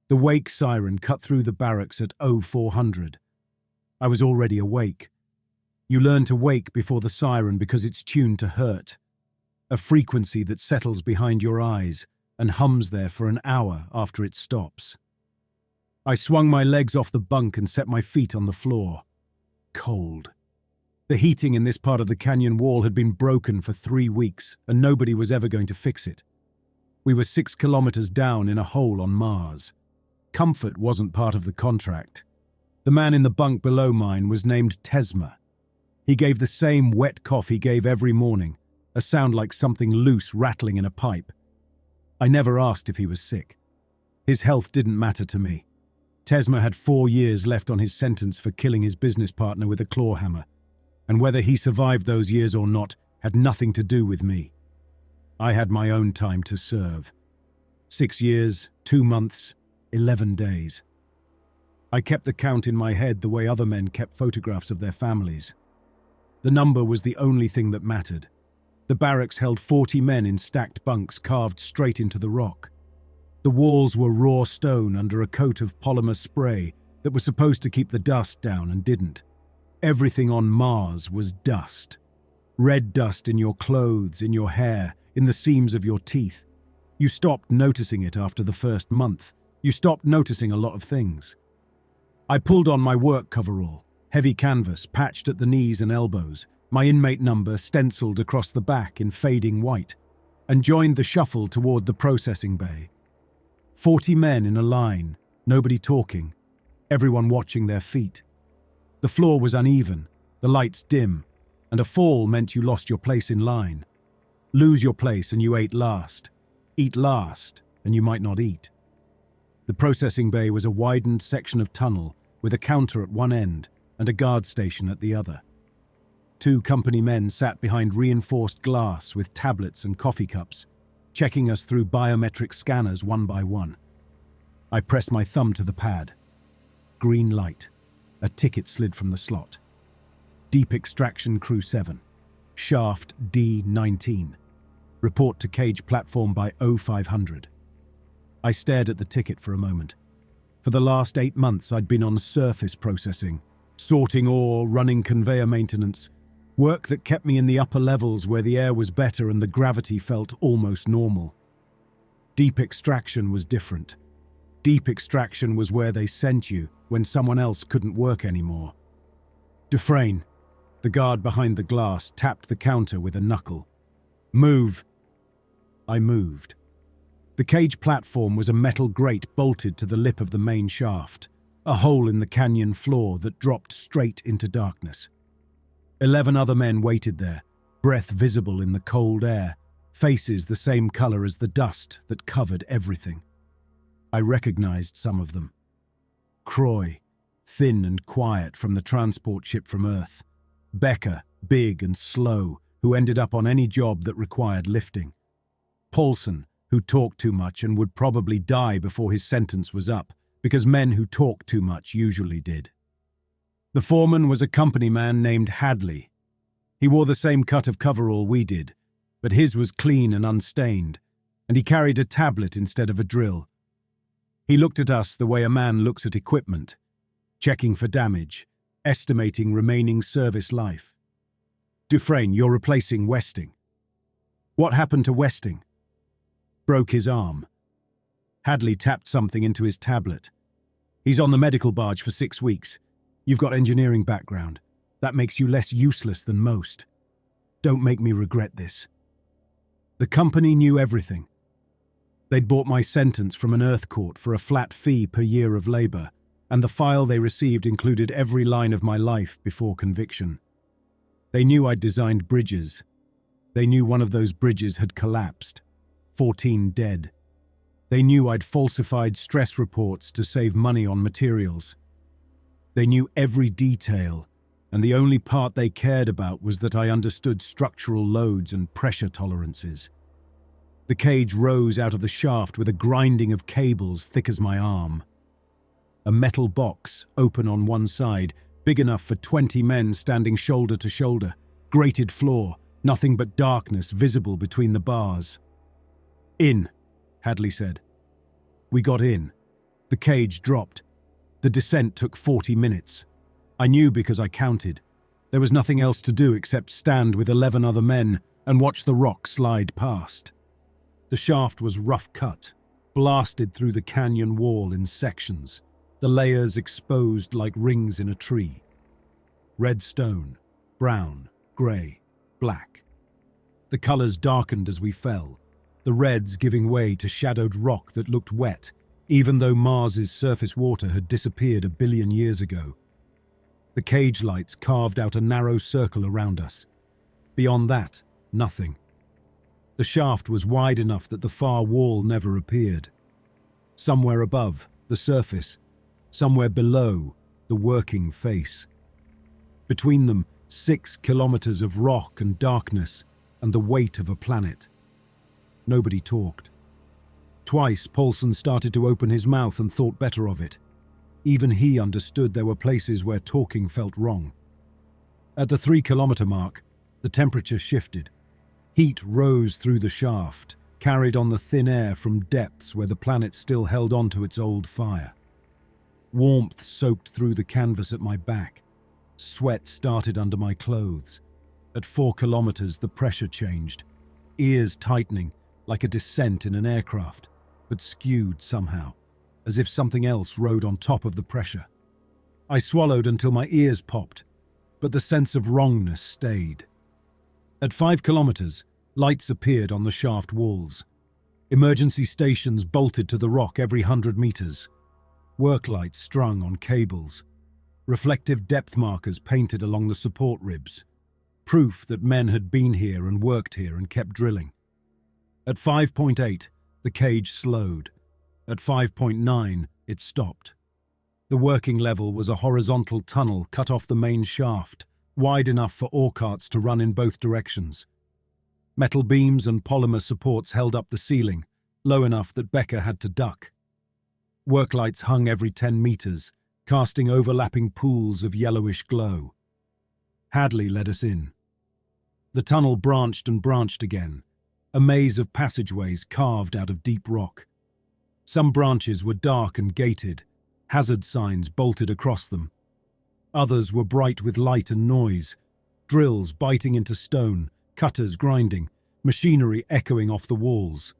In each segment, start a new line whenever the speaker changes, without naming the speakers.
The wake siren cut through the barracks at 0400. I was already awake. You learn to wake before the siren because it's tuned to hurt, a frequency that settles behind your eyes and hums there for an hour after it stops. I swung my legs off the bunk and set my feet on the floor. Cold. The heating in this part of the canyon wall had been broken for 3 weeks, and nobody was ever going to fix it. We were 6 kilometers down in a hole on Mars. Comfort wasn't part of the contract. The man in the bunk below mine was named Tesma. He gave the same wet cough he gave every morning, a sound like something loose rattling in a pipe. I never asked if he was sick. His health didn't matter to me. Tesma had 4 years left on his sentence for killing his business partner with a claw hammer, and whether he survived those years or not had nothing to do with me. I had my own time to serve. 6 years, 2 months, 11 days. I kept the count in my head the way other men kept photographs of their families. The number was the only thing that mattered. The barracks held 40 men in stacked bunks carved straight into the rock. The walls were raw stone under a coat of polymer spray that was supposed to keep the dust down and didn't. Everything on Mars was dust. Red dust in your clothes, in your hair, in the seams of your teeth. You stopped noticing it after the first month. You stopped noticing a lot of things. I pulled on my work coverall, heavy canvas patched at the knees and elbows, my inmate number stenciled across the back in fading white, and joined the shuffle toward the processing bay. 40 men in a line, nobody talking, everyone watching their feet. The floor was uneven, the lights dim, and a fall meant you lost your place in line. Lose your place and you ate last. Eat last, and you might not eat. The processing bay was a widened section of tunnel with a counter at one end and a guard station at the other. 2 company men sat behind reinforced glass with tablets and coffee cups, checking us through biometric scanners one by one. I pressed my thumb to the pad. Green light. A ticket slid from the slot. Deep Extraction Crew 7. Shaft D19. Report to cage platform by 0500. I stared at the ticket for a moment. For the last 8 months I'd been on surface processing, sorting ore, running conveyor maintenance, work that kept me in the upper levels where the air was better and the gravity felt almost normal. Deep Extraction was different. Deep Extraction was where they sent you when someone else couldn't work anymore. Dufresne, the guard behind the glass, tapped the counter with a knuckle. Move. I moved. The cage platform was a metal grate bolted to the lip of the main shaft, a hole in the canyon floor that dropped straight into darkness. 11 other men waited there, breath visible in the cold air, faces the same color as the dust that covered everything. I recognized some of them. Croy, thin and quiet from the transport ship from Earth. Becker, big and slow, who ended up on any job that required lifting. Paulson, who talked too much and would probably die before his sentence was up, because men who talked too much usually did. The foreman was a company man named Hadley. He wore the same cut of coverall we did, but his was clean and unstained, and he carried a tablet instead of a drill. He looked at us the way a man looks at equipment, checking for damage, estimating remaining service life. Dufresne, you're replacing Westing. What happened to Westing? Broke his arm. Hadley tapped something into his tablet. He's on the medical barge for 6 weeks. You've got engineering background. That makes you less useless than most. Don't make me regret this. The company knew everything. They'd bought my sentence from an Earth court for a flat fee per year of labor, and the file they received included every line of my life before conviction. They knew I'd designed bridges. They knew one of those bridges had collapsed, 14 dead. They knew I'd falsified stress reports to save money on materials. They knew every detail, and the only part they cared about was that I understood structural loads and pressure tolerances. The cage rose out of the shaft with a grinding of cables thick as my arm. A metal box, open on one side, big enough for 20 men standing shoulder to shoulder, grated floor, nothing but darkness visible between the bars. In, Hadley said. We got in. The cage dropped. The descent took 40 minutes. I knew because I counted. There was nothing else to do except stand with 11 other men and watch the rock slide past. The shaft was rough cut, blasted through the canyon wall in sections, the layers exposed like rings in a tree. Red stone, brown, grey, black. The colours darkened as we fell, the reds giving way to shadowed rock that looked wet, even though Mars's surface water had disappeared a billion years ago. The cage lights carved out a narrow circle around us. Beyond that, nothing. The shaft was wide enough that the far wall never appeared. Somewhere above, the surface. Somewhere below, the working face. Between them, 6 kilometers of rock and darkness and the weight of a planet. Nobody talked. Twice, Paulson started to open his mouth and thought better of it. Even he understood there were places where talking felt wrong. At the 3-kilometer mark, the temperature shifted. Heat rose through the shaft, carried on the thin air from depths where the planet still held on to its old fire. Warmth soaked through the canvas at my back. Sweat started under my clothes. At 4 kilometers, the pressure changed. Ears tightening, like a descent in an aircraft, but skewed somehow, as if something else rode on top of the pressure. I swallowed until my ears popped, but the sense of wrongness stayed. At 5 kilometers, lights appeared on the shaft walls. Emergency stations bolted to the rock every 100 meters. Work lights strung on cables. Reflective depth markers painted along the support ribs. Proof that men had been here and worked here and kept drilling. At 5.8, the cage slowed. At 5.9, it stopped. The working level was a horizontal tunnel cut off the main shaft, wide enough for ore carts to run in both directions. Metal beams and polymer supports held up the ceiling, low enough that Becker had to duck. Work lights hung every 10 meters, casting overlapping pools of yellowish glow. Hadley led us in. The tunnel branched and branched again, a maze of passageways carved out of deep rock. Some branches were dark and gated, hazard signs bolted across them. Others were bright with light and noise, drills biting into stone, cutters grinding, machinery echoing off the walls.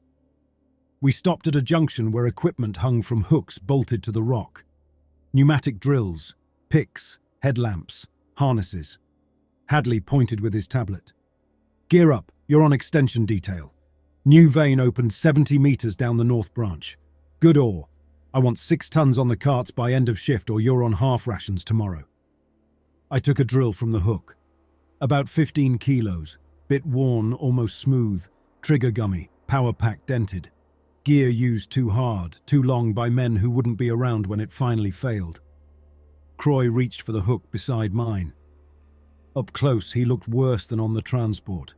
We stopped at a junction where equipment hung from hooks bolted to the rock. Pneumatic drills, picks, headlamps, harnesses. Hadley pointed with his tablet. "Gear up, you're on extension detail. New vein opened 70 meters down the north branch. Good ore. I want 6 tons on the carts by end of shift or you're on half rations tomorrow." I took a drill from the hook. About 15 kilos, bit worn, almost smooth, trigger gummy, power pack dented. Gear used too hard, too long by men who wouldn't be around when it finally failed. Croy reached for the hook beside mine. Up close, he looked worse than on the transport.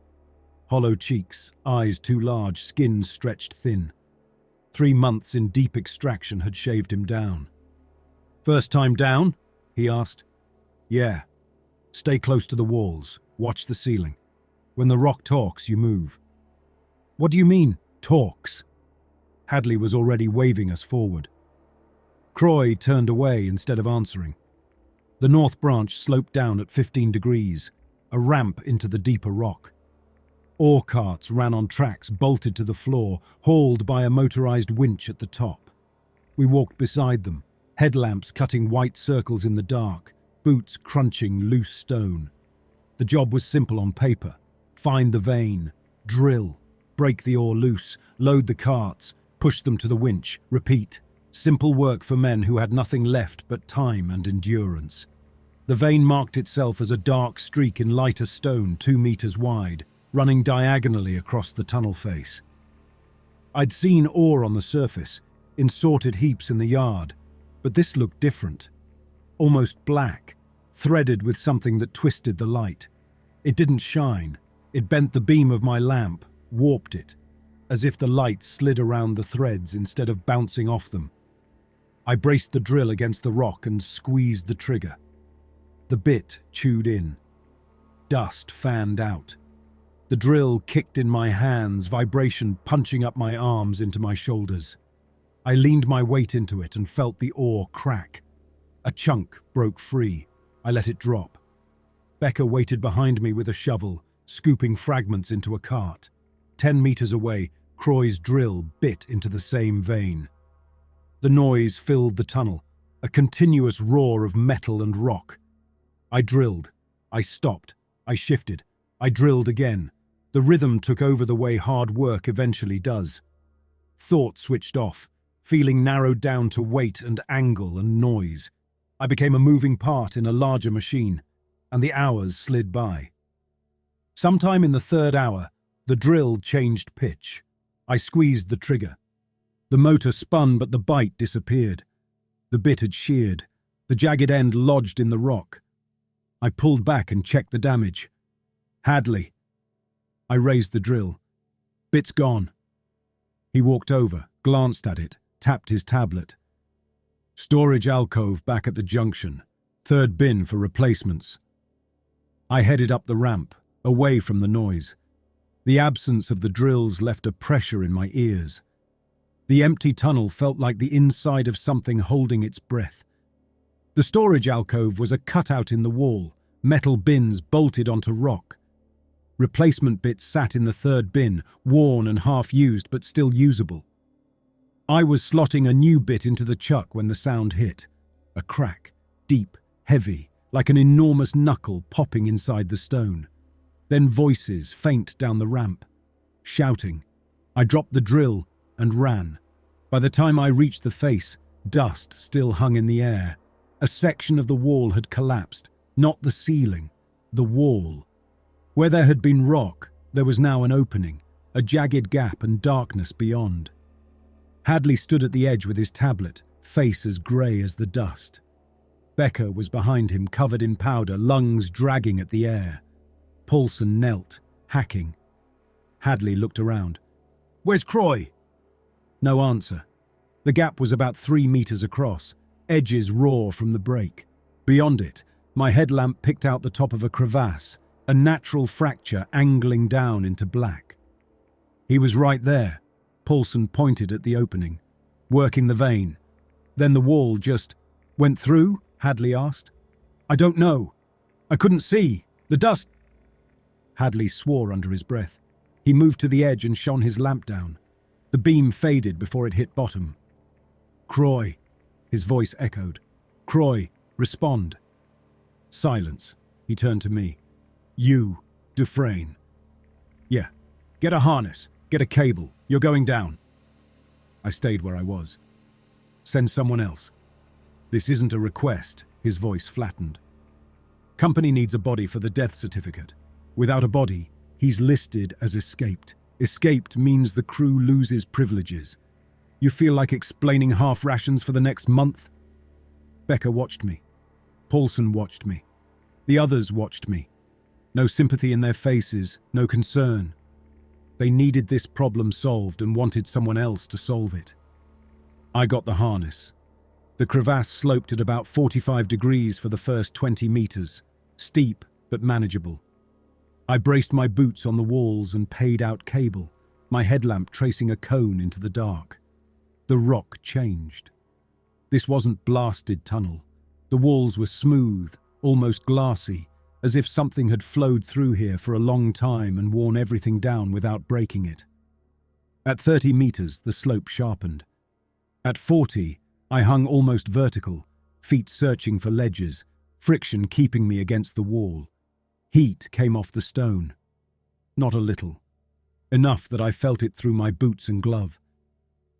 Hollow cheeks, eyes too large, skin stretched thin. 3 months in deep extraction had shaved him down. "First time down?" he asked. "Yeah. Stay close to the walls. Watch the ceiling. When the rock talks, you move." "What do you mean, talks?" Hadley was already waving us forward. Croy turned away instead of answering. The north branch sloped down at 15 degrees, a ramp into the deeper rock. Ore carts ran on tracks bolted to the floor, hauled by a motorized winch at the top. We walked beside them, headlamps cutting white circles in the dark, boots crunching loose stone. The job was simple on paper. Find the vein, drill, break the ore loose, load the carts, push them to the winch, repeat. Simple work for men who had nothing left but time and endurance. The vein marked itself as a dark streak in lighter stone 2 meters wide, running diagonally across the tunnel face. I'd seen ore on the surface, in sorted heaps in the yard, but this looked different. Almost black, threaded with something that twisted the light. It didn't shine. It bent the beam of my lamp, warped it, as if the light slid around the threads instead of bouncing off them. I braced the drill against the rock and squeezed the trigger. The bit chewed in. Dust fanned out. The drill kicked in my hands, vibration punching up my arms into my shoulders. I leaned my weight into it and felt the ore crack. A chunk broke free. I let it drop. Becca waited behind me with a shovel, scooping fragments into a cart. 10 meters away, Croy's drill bit into the same vein. The noise filled the tunnel, a continuous roar of metal and rock. I drilled. I stopped. I shifted. I drilled again. The rhythm took over the way hard work eventually does. Thought switched off, feeling narrowed down to weight and angle and noise. I became a moving part in a larger machine, and the hours slid by. Sometime in the third hour, the drill changed pitch. I squeezed the trigger. The motor spun, but the bite disappeared. The bit had sheared. The jagged end lodged in the rock. I pulled back and checked the damage. Hadley. I raised the drill. Bit's gone. He walked over, glanced at it, tapped his tablet. Storage alcove back at the junction. Third bin for replacements. I headed up the ramp, away from the noise. The absence of the drills left a pressure in my ears. The empty tunnel felt like the inside of something holding its breath. The storage alcove was a cutout in the wall, metal bins bolted onto rock. Replacement bits sat in the third bin, worn and half-used but still usable. I was slotting a new bit into the chuck when the sound hit. A crack, deep, heavy, like an enormous knuckle popping inside the stone. Then voices faint down the ramp. Shouting. I dropped the drill and ran. By the time I reached the face, dust still hung in the air. A section of the wall had collapsed, not the ceiling, the wall. Where there had been rock, there was now an opening, a jagged gap and darkness beyond. Hadley stood at the edge with his tablet, face as grey as the dust. Becca was behind him, covered in powder, lungs dragging at the air. Paulson knelt, hacking. Hadley looked around. "Where's Croy?" No answer. The gap was about 3 meters across, edges raw from the break. Beyond it, my headlamp picked out the top of a crevasse, a natural fracture angling down into black. He was right there. Paulson pointed at the opening, working the vein. Then the wall just went through, Hadley asked. "I don't know. I couldn't see. The dust..." Hadley swore under his breath. He moved to the edge and shone his lamp down. The beam faded before it hit bottom. "Croy," his voice echoed. "Croy, respond." Silence. He turned to me. "You, Dufresne." "Yeah. Get a harness. Get a cable. You're going down." I stayed where I was. "Send someone else." "This isn't a request," his voice flattened. "Company needs a body for the death certificate. Without a body, he's listed as escaped. Escaped means the crew loses privileges. You feel like explaining half rations for the next month?" Becca watched me. Paulson watched me. The others watched me. No sympathy in their faces, no concern. They needed this problem solved and wanted someone else to solve it. I got the harness. The crevasse sloped at about 45 degrees for the first 20 meters, steep but manageable. I braced my boots on the walls and paid out cable, my headlamp tracing a cone into the dark. The rock changed. This wasn't blasted tunnel. The walls were smooth, almost glassy, as if something had flowed through here for a long time and worn everything down without breaking it. At 30 meters, the slope sharpened. At 40, I hung almost vertical, feet searching for ledges, friction keeping me against the wall. Heat came off the stone. Not a little. Enough that I felt it through my boots and glove.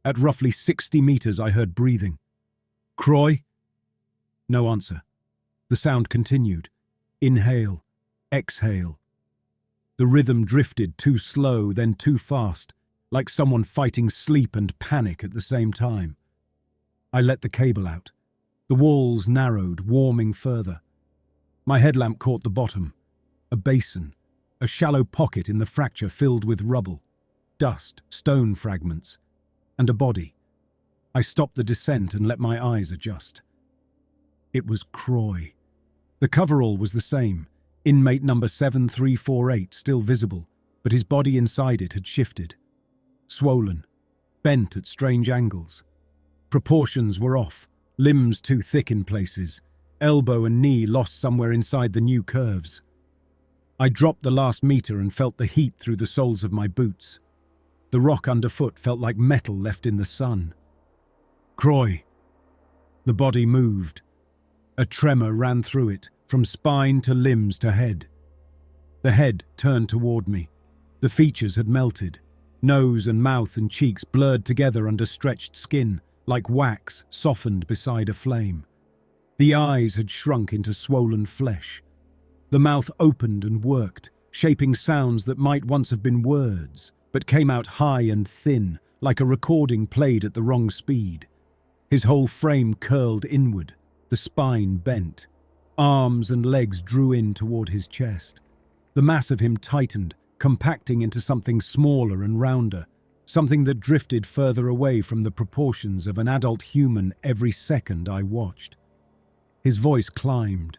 At roughly 60 meters, I heard breathing. "Croy?" No answer. The sound continued. Inhale, exhale. The rhythm drifted too slow, then too fast, like someone fighting sleep and panic at the same time. I let the cable out. The walls narrowed, warming further. My headlamp caught the bottom. A basin, a shallow pocket in the fracture filled with rubble, dust, stone fragments, and a body. I stopped the descent and let my eyes adjust. It was Croy. The coverall was the same, inmate number 7348 still visible, but his body inside it had shifted. Swollen, bent at strange angles. Proportions were off, limbs too thick in places, elbow and knee lost somewhere inside the new curves. I dropped the last meter and felt the heat through the soles of my boots. The rock underfoot felt like metal left in the sun. Croy. The body moved. A tremor ran through it, from spine to limbs to head. The head turned toward me. The features had melted. Nose and mouth and cheeks blurred together under stretched skin, like wax softened beside a flame. The eyes had shrunk into swollen flesh. The mouth opened and worked, shaping sounds that might once have been words, but came out high and thin, like a recording played at the wrong speed. His whole frame curled inward, the spine bent. Arms and legs drew in toward his chest. The mass of him tightened, compacting into something smaller and rounder, something that drifted further away from the proportions of an adult human every second I watched. His voice climbed.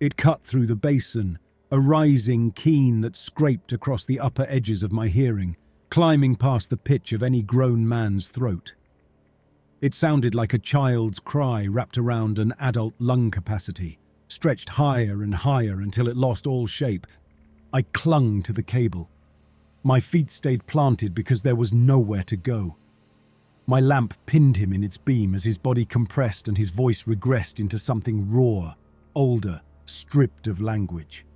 It cut through the basin, a rising keen that scraped across the upper edges of my hearing, climbing past the pitch of any grown man's throat. It sounded like a child's cry wrapped around an adult lung capacity, stretched higher and higher until it lost all shape. I clung to the cable. My feet stayed planted because there was nowhere to go. My lamp pinned him in its beam as his body compressed and his voice regressed into something raw, older, stripped of language.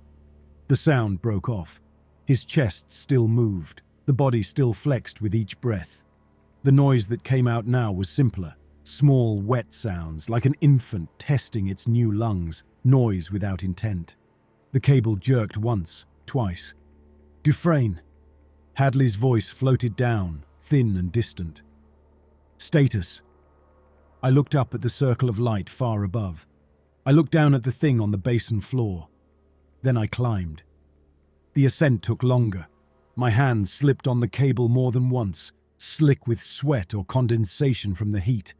The sound broke off. His chest still moved, the body still flexed with each breath. The noise that came out now was simpler, small, wet sounds, like an infant testing its new lungs, noise without intent. The cable jerked once, twice. Dufresne. Hadley's voice floated down, thin and distant. Status. I looked up at the circle of light far above. I looked down at the thing on the basin floor. Then I climbed. The ascent took longer. My hands slipped on the cable more than once, slick with sweat or condensation from the heat.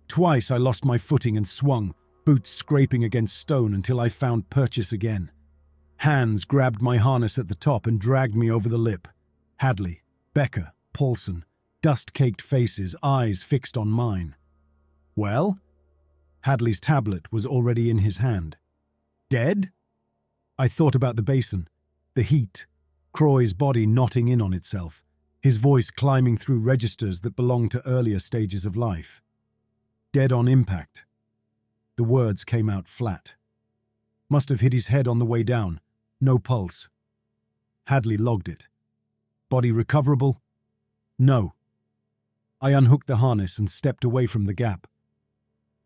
Twice I lost my footing and swung, boots scraping against stone until I found purchase again. Hands grabbed my harness at the top and dragged me over the lip. Hadley, Becker, Paulson, dust-caked faces, eyes fixed on mine. Well? Hadley's tablet was already in his hand. Dead? I thought about the basin, the heat, Croy's body knotting in on itself, his voice climbing through registers that belonged to earlier stages of life. Dead on impact. The words came out flat. Must have hit his head on the way down. No pulse. Hadley logged it. Body recoverable? No. I unhooked the harness and stepped away from the gap.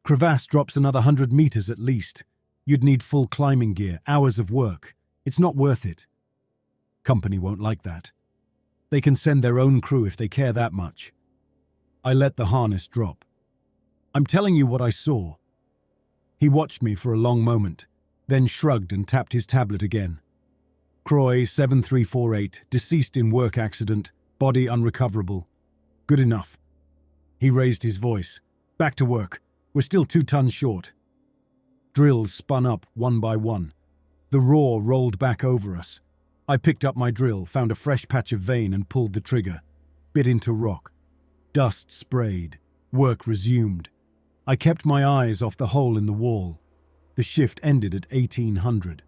Crevasse drops another 100 meters at least. You'd need full climbing gear, hours of work. It's not worth it. Company won't like that. They can send their own crew if they care that much. I let the harness drop. I'm telling you what I saw. He watched me for a long moment, then shrugged and tapped his tablet again. Croy 7348, deceased in work accident, body unrecoverable. Good enough. He raised his voice. Back to work. We're still 2 tons short. Drills spun up one by one. The roar rolled back over us. I picked up my drill, found a fresh patch of vein and pulled the trigger. Bit into rock. Dust sprayed. Work resumed. I kept my eyes off the hole in the wall. The shift ended at 1800.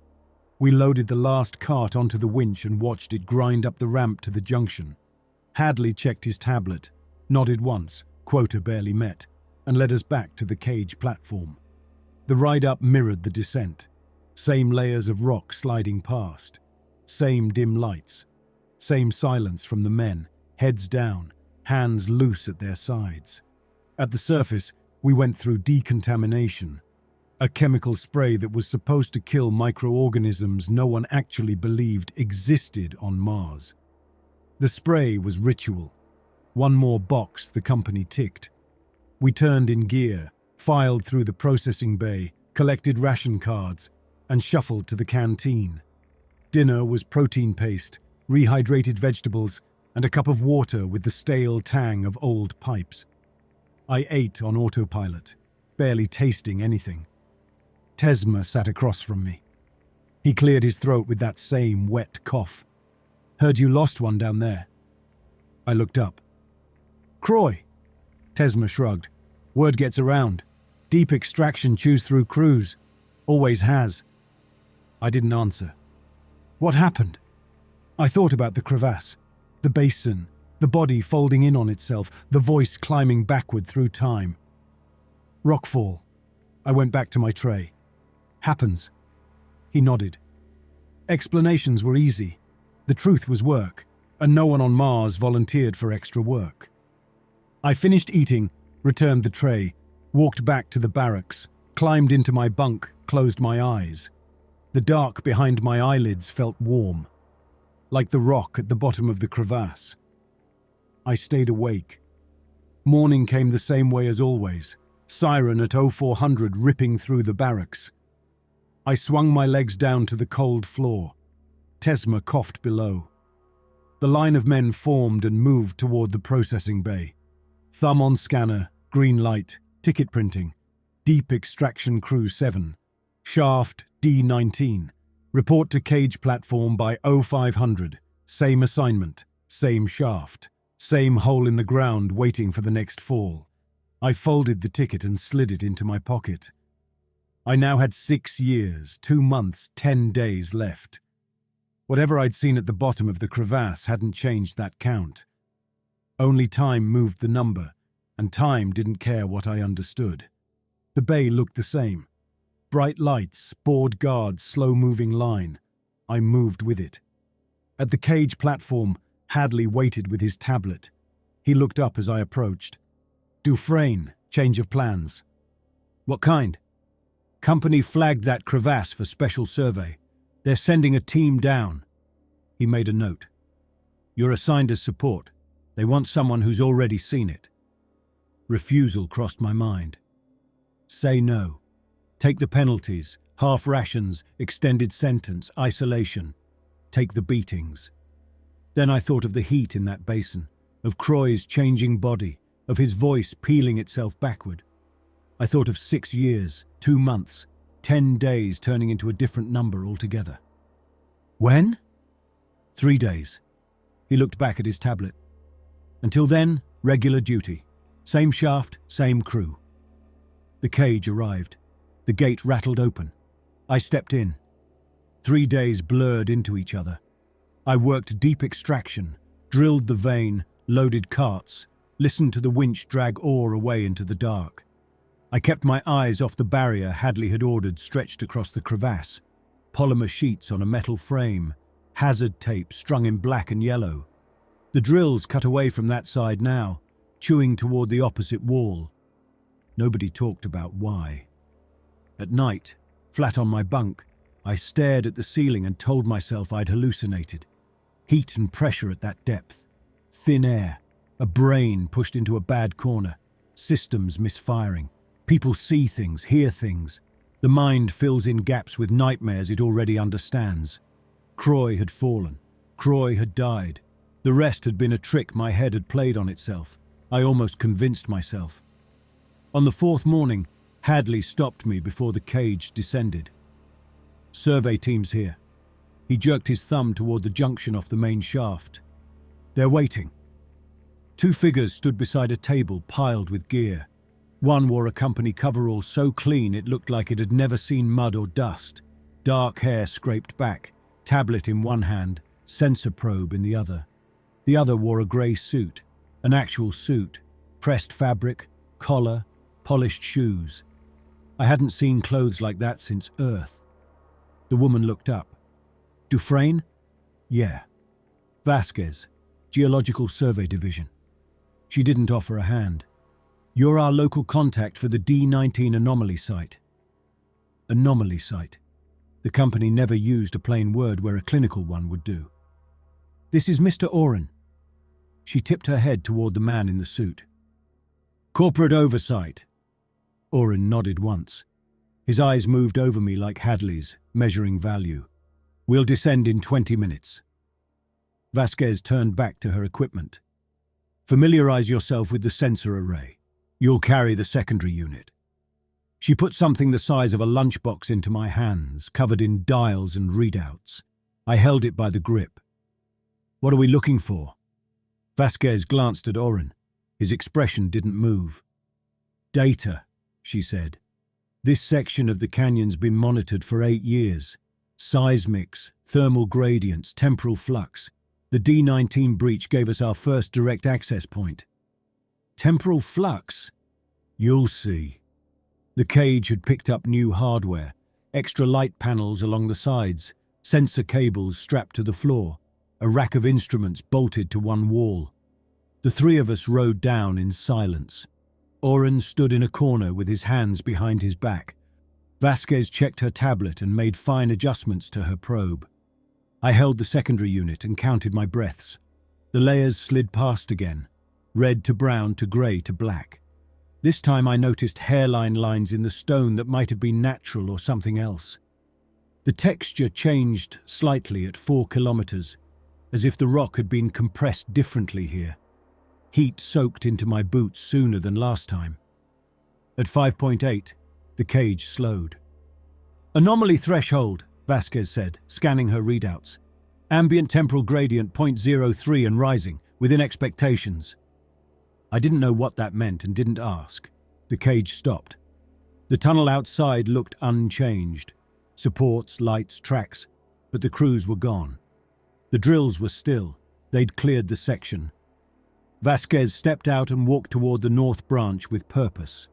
We loaded the last cart onto the winch and watched it grind up the ramp to the junction. Hadley checked his tablet, nodded once, quota barely met, and led us back to the cage platform. The ride up mirrored the descent. Same layers of rock sliding past. Same dim lights. Same silence from the men, heads down, hands loose at their sides. At the surface, we went through decontamination, a chemical spray that was supposed to kill microorganisms no one actually believed existed on Mars. The spray was ritual. One more box the company ticked. We turned in gear, filed through the processing bay, collected ration cards, and shuffled to the canteen. Dinner was protein paste, rehydrated vegetables, and a cup of water with the stale tang of old pipes. I ate on autopilot, barely tasting anything. Tesma sat across from me. He cleared his throat with that same wet cough. Heard you lost one down there. I looked up. Croy. Tesma shrugged. Word gets around. Deep extraction chews through crews. Always has. I didn't answer. What happened? I thought about the crevasse, the basin, the body folding in on itself, the voice climbing backward through time. Rockfall. I went back to my tray. Happens. He nodded. Explanations were easy. The truth was work, and no one on Mars volunteered for extra work. I finished eating, returned the tray, walked back to the barracks, climbed into my bunk, closed my eyes. The dark behind my eyelids felt warm, like the rock at the bottom of the crevasse. I stayed awake. Morning came the same way as always, siren at 0400 ripping through the barracks. I swung my legs down to the cold floor. Tesma coughed below. The line of men formed and moved toward the processing bay. Thumb on scanner, green light, ticket printing. Deep extraction crew 7. Shaft D19. Report to cage platform by 0500. Same assignment, same shaft, same hole in the ground waiting for the next fall. I folded the ticket and slid it into my pocket. I now had 6 years, 2 months, 10 days left. Whatever I'd seen at the bottom of the crevasse hadn't changed that count. Only time moved the number, and time didn't care what I understood. The bay looked the same. Bright lights, bored guards, slow-moving line. I moved with it. At the cage platform, Hadley waited with his tablet. He looked up as I approached. Dufresne, change of plans. What kind? Company flagged that crevasse for special survey. They're sending a team down. He made a note. You're assigned as support. They want someone who's already seen it. Refusal crossed my mind. Say no. Take the penalties, half rations, extended sentence, isolation. Take the beatings. Then I thought of the heat in that basin, of Croy's changing body, of his voice peeling itself backward. I thought of 6 years, 2 months, 10 days turning into a different number altogether. When? 3 days. He looked back at his tablet. Until then, regular duty. Same shaft, same crew. The cage arrived. The gate rattled open. I stepped in. 3 days blurred into each other. I worked deep extraction, drilled the vein, loaded carts, listened to the winch drag ore away into the dark. I kept my eyes off the barrier Hadley had ordered stretched across the crevasse. Polymer sheets on a metal frame, hazard tape strung in black and yellow. The drills cut away from that side now, chewing toward the opposite wall. Nobody talked about why. At night, flat on my bunk, I stared at the ceiling and told myself I'd hallucinated. Heat and pressure at that depth. Thin air. A brain pushed into a bad corner. Systems misfiring. People see things, hear things. The mind fills in gaps with nightmares it already understands. Croy had fallen. Croy had died. The rest had been a trick my head had played on itself. I almost convinced myself. On the 4th morning, Hadley stopped me before the cage descended. Survey team's here. He jerked his thumb toward the junction off the main shaft. They're waiting. 2 figures stood beside a table piled with gear. One wore a company coverall so clean it looked like it had never seen mud or dust. Dark hair scraped back, tablet in one hand, sensor probe in the other. The other wore a grey suit, an actual suit, pressed fabric, collar, polished shoes. I hadn't seen clothes like that since Earth. The woman looked up. Dufresne? Yeah. Vasquez, Geological Survey Division. She didn't offer a hand. You're our local contact for the D19 Anomaly site. Anomaly site. The company never used a plain word where a clinical one would do. This is Mr. Oren. She tipped her head toward the man in the suit. Corporate oversight. Oren nodded once. His eyes moved over me like Hadley's, measuring value. We'll descend in 20 minutes. Vasquez turned back to her equipment. Familiarize yourself with the sensor array. You'll carry the secondary unit. She put something the size of a lunchbox into my hands, covered in dials and readouts. I held it by the grip. What are we looking for? Vasquez glanced at Oren. His expression didn't move. Data, she said. This section of the canyon's been monitored for 8 years. Seismics, thermal gradients, temporal flux. The D-19 breach gave us our first direct access point. Temporal flux? You'll see. The cage had picked up new hardware, extra light panels along the sides, sensor cables strapped to the floor, a rack of instruments bolted to one wall. The three of us rode down in silence. Oren stood in a corner with his hands behind his back. Vasquez checked her tablet and made fine adjustments to her probe. I held the secondary unit and counted my breaths. The layers slid past again, red to brown to grey to black. This time I noticed hairline lines in the stone that might have been natural or something else. The texture changed slightly at 4 kilometers, as if the rock had been compressed differently here. Heat soaked into my boots sooner than last time. At 5.8, the cage slowed. Anomaly threshold, Vasquez said, scanning her readouts. Ambient temporal gradient 0.03 and rising, within expectations. I didn't know what that meant and didn't ask. The cage stopped. The tunnel outside looked unchanged. Supports, lights, tracks, but the crews were gone. The drills were still. They'd cleared the section. Vasquez stepped out and walked toward the north branch with purpose.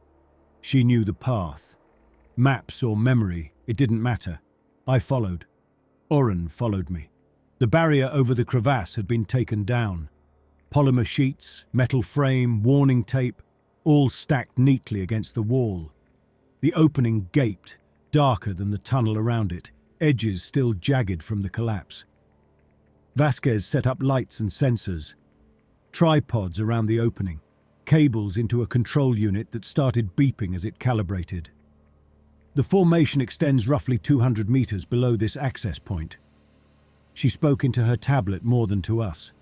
She knew the path. Maps or memory, it didn't matter. I followed. Oren followed me. The barrier over the crevasse had been taken down. Polymer sheets, metal frame, warning tape, all stacked neatly against the wall. The opening gaped, darker than the tunnel around it, edges still jagged from the collapse. Vasquez set up lights and sensors. Tripods around the opening, cables into a control unit that started beeping as it calibrated. The formation extends roughly 200 meters below this access point. She spoke into her tablet more than to us.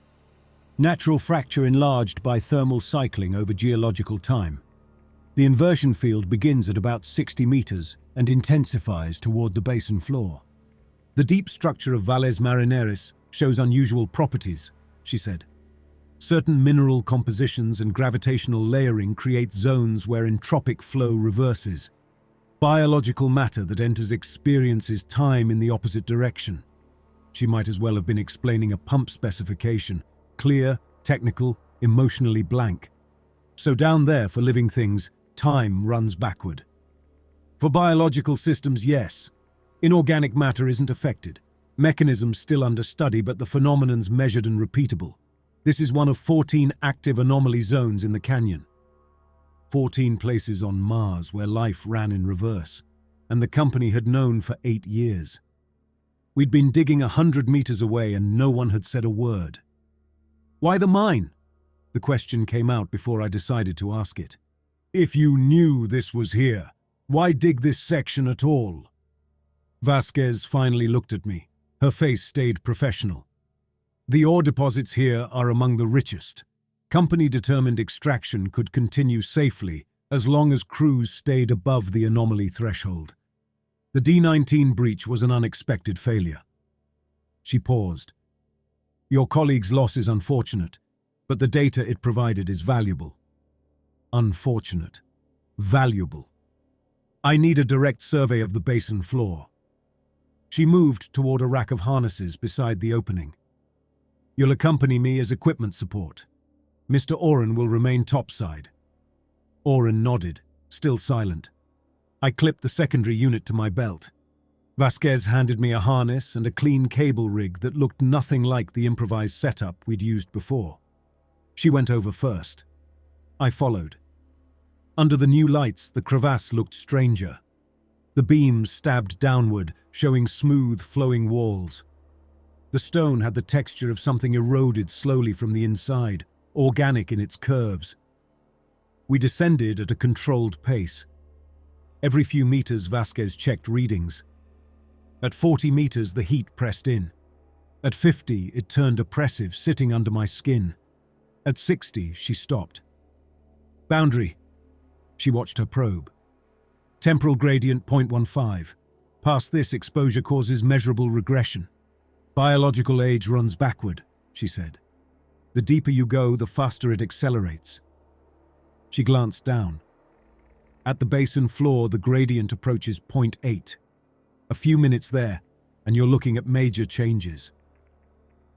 Natural fracture enlarged by thermal cycling over geological time. The inversion field begins at about 60 meters and intensifies toward the basin floor. The deep structure of Valles Marineris shows unusual properties, she said. Certain mineral compositions and gravitational layering create zones where entropic flow reverses. Biological matter that enters experiences time in the opposite direction. She might as well have been explaining a pump specification. Clear, technical, emotionally blank. So down there, for living things, time runs backward. For biological systems, yes. Inorganic matter isn't affected. Mechanisms still under study, but the phenomenon's measured and repeatable. This is one of 14 active anomaly zones in the canyon. 14 places on Mars where life ran in reverse, and the company had known for 8 years. We'd been digging 100 meters away and no one had said a word. Why the mine? The question came out before I decided to ask it. If you knew this was here, why dig this section at all? Vasquez finally looked at me. Her face stayed professional. The ore deposits here are among the richest. Company-determined extraction could continue safely as long as crews stayed above the anomaly threshold. The D-19 breach was an unexpected failure. She paused. Your colleague's loss is unfortunate, but the data it provided is valuable. Unfortunate. Valuable. I need a direct survey of the basin floor. She moved toward a rack of harnesses beside the opening. You'll accompany me as equipment support. Mr. Oren will remain topside. Oren nodded, still silent. I clipped the secondary unit to my belt. Vasquez handed me a harness and a clean cable rig that looked nothing like the improvised setup we'd used before. She went over first. I followed. Under the new lights, the crevasse looked stranger. The beams stabbed downward, showing smooth, flowing walls. The stone had the texture of something eroded slowly from the inside, organic in its curves. We descended at a controlled pace. Every few meters, Vasquez checked readings. At 40 meters, the heat pressed in. At 50, it turned oppressive, sitting under my skin. At 60, she stopped. Boundary. She watched her probe. Temporal gradient 0.15. Past this, exposure causes measurable regression. Biological age runs backward, she said. The deeper you go, the faster it accelerates. She glanced down. At the basin floor, the gradient approaches point 0.8. A few minutes there, and you're looking at major changes.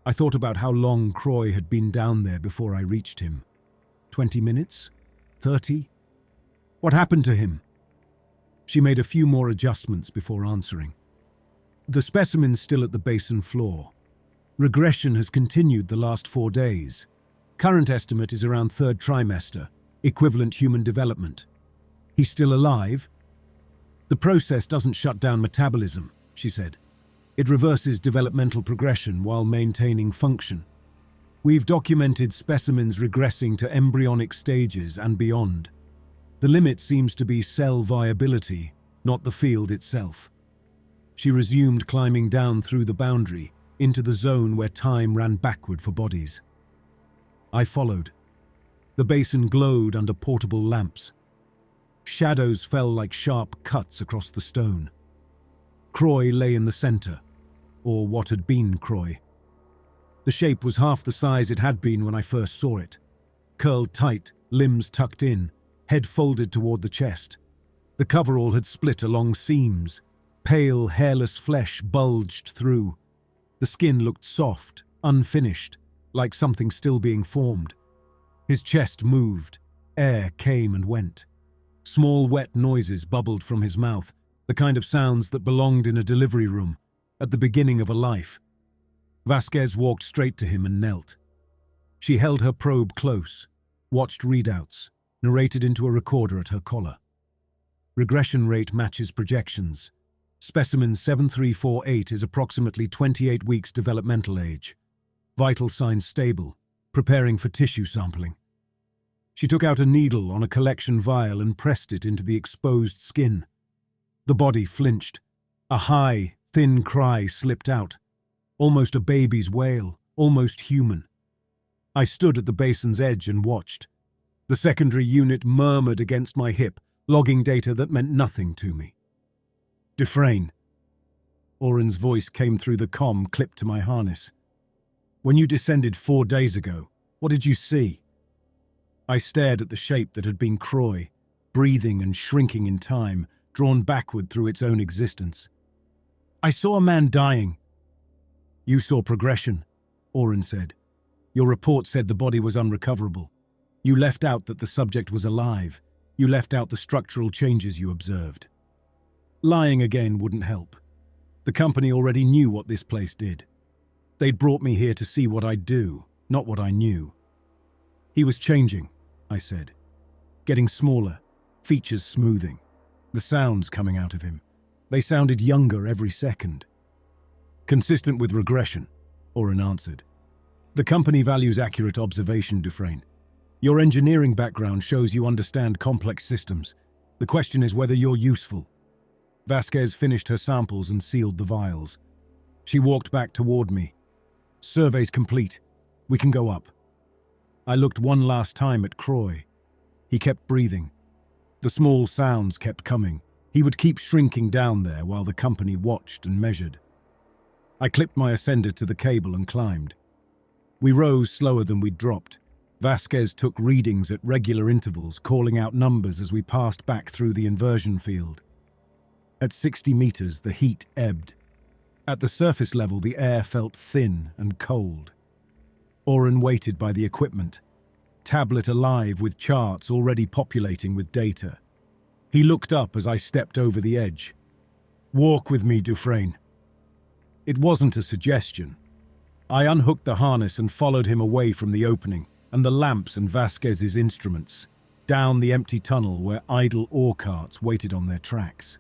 I thought about how long Croy had been down there before I reached him. 20 minutes? 30? What happened to him? She made a few more adjustments before answering. The specimen's still at the basin floor. Regression has continued the last 4 days. Current estimate is around 3rd trimester, equivalent human development. He's still alive? The process doesn't shut down metabolism, she said. It reverses developmental progression while maintaining function. We've documented specimens regressing to embryonic stages and beyond. The limit seems to be cell viability, not the field itself. She resumed climbing down through the boundary, into the zone where time ran backward for bodies. I followed. The basin glowed under portable lamps. Shadows fell like sharp cuts across the stone. Croy lay in the center, or what had been Croy. The shape was half the size it had been when I first saw it. Curled tight, limbs tucked in, head folded toward the chest. The coverall had split along seams. Pale, hairless flesh bulged through. The skin looked soft, unfinished, like something still being formed. His chest moved. Air came and went. Small wet noises bubbled from his mouth, the kind of sounds that belonged in a delivery room, at the beginning of a life. Vasquez walked straight to him and knelt. She held her probe close, watched readouts, narrated into a recorder at her collar. Regression rate matches projections. Specimen 7348 is approximately 28 weeks developmental age. Vital signs stable, preparing for tissue sampling. She took out a needle on a collection vial and pressed it into the exposed skin. The body flinched. A high, thin cry slipped out. Almost a baby's wail, almost human. I stood at the basin's edge and watched. The secondary unit murmured against my hip, logging data that meant nothing to me. Dufresne. Oren's voice came through the comm clipped to my harness. When you descended 4 days ago, what did you see? I stared at the shape that had been Croy, breathing and shrinking in time, drawn backward through its own existence. I saw a man dying. You saw progression, Oren said. Your report said the body was unrecoverable. You left out that the subject was alive. You left out the structural changes you observed. Lying again wouldn't help. The company already knew what this place did. They'd brought me here to see what I'd do, not what I knew. He was changing, I said. Getting smaller, features smoothing. The sounds coming out of him. They sounded younger every second. Consistent with regression, Oren answered. The company values accurate observation, Dufresne. Your engineering background shows you understand complex systems. The question is whether you're useful. Vasquez finished her samples and sealed the vials. She walked back toward me. Survey's complete. We can go up. I looked one last time at Croy. He kept breathing. The small sounds kept coming. He would keep shrinking down there while the company watched and measured. I clipped my ascender to the cable and climbed. We rose slower than we'd dropped. Vasquez took readings at regular intervals, calling out numbers as we passed back through the inversion field. At 60 meters, the heat ebbed. At the surface level, the air felt thin and cold. Oren waited by the equipment, tablet alive with charts already populating with data. He looked up as I stepped over the edge. Walk with me, Dufresne. It wasn't a suggestion. I unhooked the harness and followed him away from the opening and the lamps and Vasquez's instruments, down the empty tunnel where idle ore carts waited on their tracks.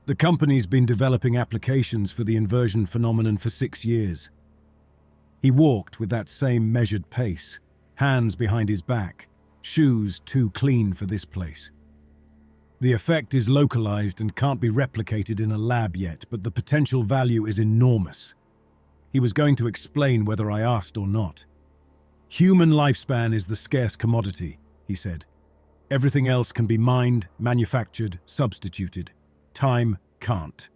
The company's been developing applications for the inversion phenomenon for 6 years. He walked with that same measured pace, hands behind his back, shoes too clean for this place. The effect is localized and can't be replicated in a lab yet, but the potential value is enormous. He was going to explain whether I asked or not. Human lifespan is the scarce commodity, he said. Everything else can be mined, manufactured, substituted. Time can't.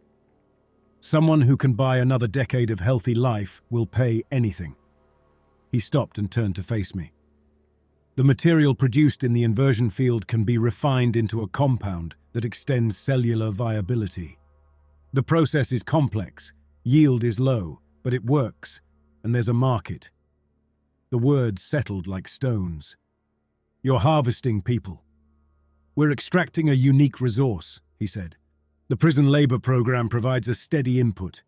Someone who can buy another decade of healthy life will pay anything. He stopped and turned to face me. The material produced in the inversion field can be refined into a compound that extends cellular viability. The process is complex, yield is low, but it works, and there's a market. The words settled like stones. You're harvesting people. We're extracting a unique resource, he said. The prison labor program provides a steady input.